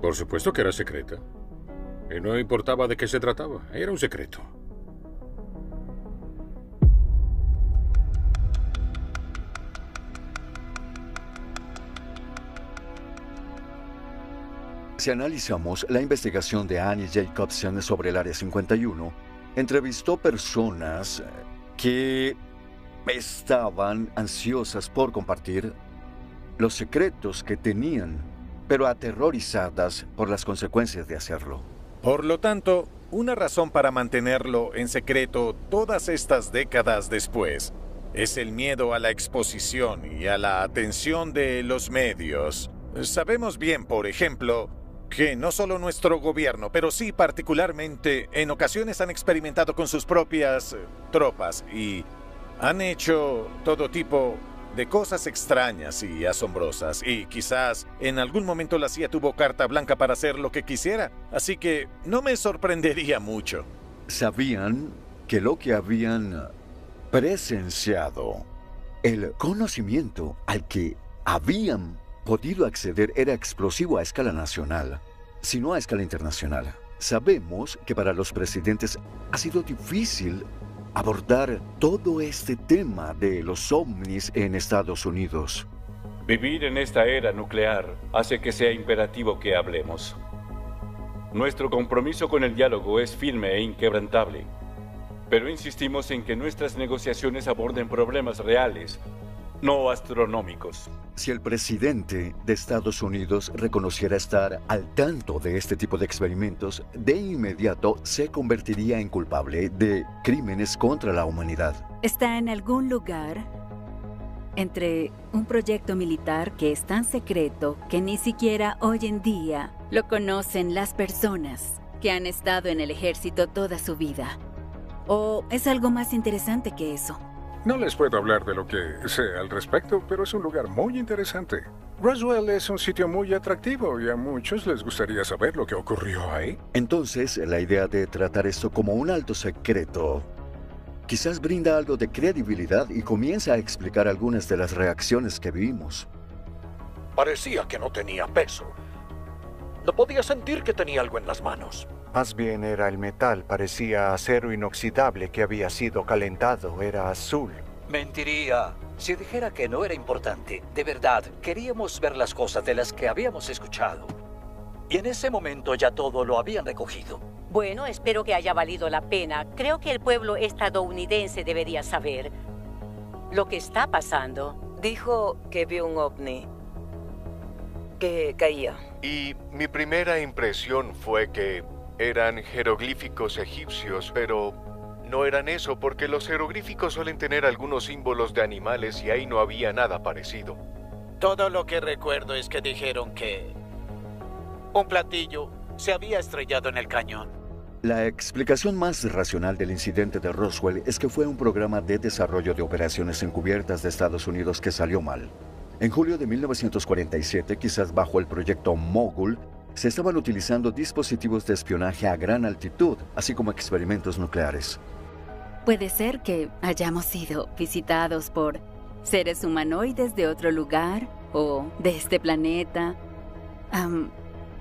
por supuesto que era secreta. Y no importaba de qué se trataba, era un secreto. Si analizamos la investigación de Annie Jacobsen sobre el Área 51, entrevistó personas que estaban ansiosas por compartir los secretos que tenían, pero aterrorizadas por las consecuencias de hacerlo. Por lo tanto, una razón para mantenerlo en secreto todas estas décadas después es el miedo a la exposición y a la atención de los medios. Sabemos bien, por ejemplo, que no solo nuestro gobierno, pero sí particularmente en ocasiones han experimentado con sus propias tropas y han hecho todo tipo de cosas extrañas y asombrosas, y quizás en algún momento la CIA tuvo carta blanca para hacer lo que quisiera, así que no me sorprendería mucho. Sabían que lo que habían presenciado, el conocimiento al que habían podido acceder era explosivo a escala nacional, sino a escala internacional. Sabemos que para los presidentes ha sido difícil abordar todo este tema de los ovnis en Estados Unidos. Vivir en esta era nuclear hace que sea imperativo que hablemos. Nuestro compromiso con el diálogo es firme e inquebrantable, pero insistimos en que nuestras negociaciones aborden problemas reales, no astronómicos. Si el presidente de Estados Unidos reconociera estar al tanto de este tipo de experimentos, de inmediato se convertiría en culpable de crímenes contra la humanidad. Está en algún lugar entre un proyecto militar que es tan secreto que ni siquiera hoy en día lo conocen las personas que han estado en el ejército toda su vida. ¿O es algo más interesante que eso? No les puedo hablar de lo que sé al respecto, pero es un lugar muy interesante. Roswell es un sitio muy atractivo y a muchos les gustaría saber lo que ocurrió ahí. Entonces, la idea de tratar esto como un alto secreto quizás brinda algo de credibilidad y comienza a explicar algunas de las reacciones que vimos. Parecía que no tenía peso. No podía sentir que tenía algo en las manos. Más bien era el metal, parecía acero inoxidable que había sido calentado, era azul. Mentiría si dijera que no era importante. De verdad, queríamos ver las cosas de las que habíamos escuchado. Y en ese momento ya todo lo habían recogido. Bueno, espero que haya valido la pena. Creo que el pueblo estadounidense debería saber lo que está pasando. Dijo que vio un ovni que caía. Y mi primera impresión fue que eran jeroglíficos egipcios, pero no eran eso porque los jeroglíficos suelen tener algunos símbolos de animales y ahí no había nada parecido. Todo lo que recuerdo es que dijeron que un platillo se había estrellado en el cañón. La explicación más racional del incidente de Roswell es que fue un programa de desarrollo de operaciones encubiertas de Estados Unidos que salió mal. En julio de 1947, quizás bajo el proyecto Mogul, se estaban utilizando dispositivos de espionaje a gran altitud, así como experimentos nucleares. Puede ser que hayamos sido visitados por seres humanoides de otro lugar, o de este planeta,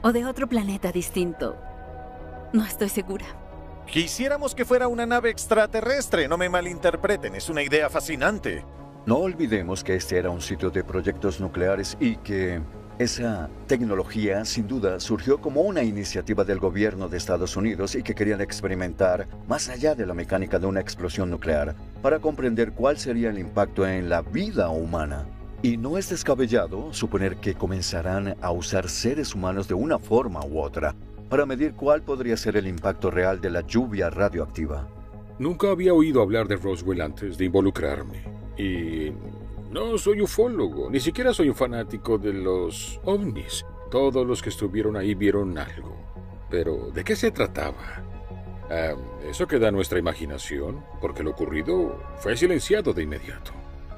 o de otro planeta distinto. No estoy segura. Quisiéramos que fuera una nave extraterrestre, no me malinterpreten, es una idea fascinante. No olvidemos que este era un sitio de proyectos nucleares y que esa tecnología, sin duda, surgió como una iniciativa del gobierno de Estados Unidos y que querían experimentar más allá de la mecánica de una explosión nuclear para comprender cuál sería el impacto en la vida humana. Y no es descabellado suponer que comenzarán a usar seres humanos de una forma u otra para medir cuál podría ser el impacto real de la lluvia radioactiva. Nunca había oído hablar de Roswell antes de involucrarme. Y no soy ufólogo, ni siquiera soy un fanático de los ovnis. Todos los que estuvieron ahí vieron algo. Pero, ¿de qué se trataba? Eso queda a nuestra imaginación, porque lo ocurrido fue silenciado de inmediato.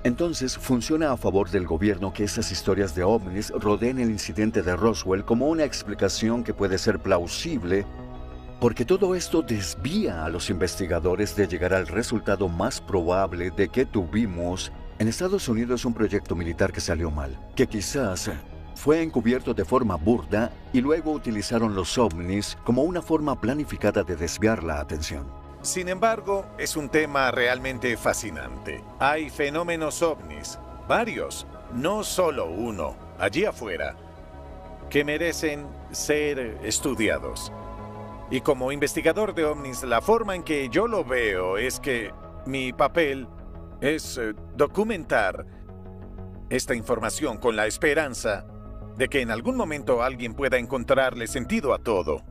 Entonces, funciona a favor del gobierno que esas historias de ovnis rodeen el incidente de Roswell como una explicación que puede ser plausible, porque todo esto desvía a los investigadores de llegar al resultado más probable de que tuvimos en Estados Unidos un proyecto militar que salió mal, que quizás fue encubierto de forma burda y luego utilizaron los ovnis como una forma planificada de desviar la atención. Sin embargo, es un tema realmente fascinante. Hay fenómenos ovnis, varios, no solo uno, allí afuera, que merecen ser estudiados. Y como investigador de ovnis, la forma en que yo lo veo es que mi papel es documentar esta información con la esperanza de que en algún momento alguien pueda encontrarle sentido a todo.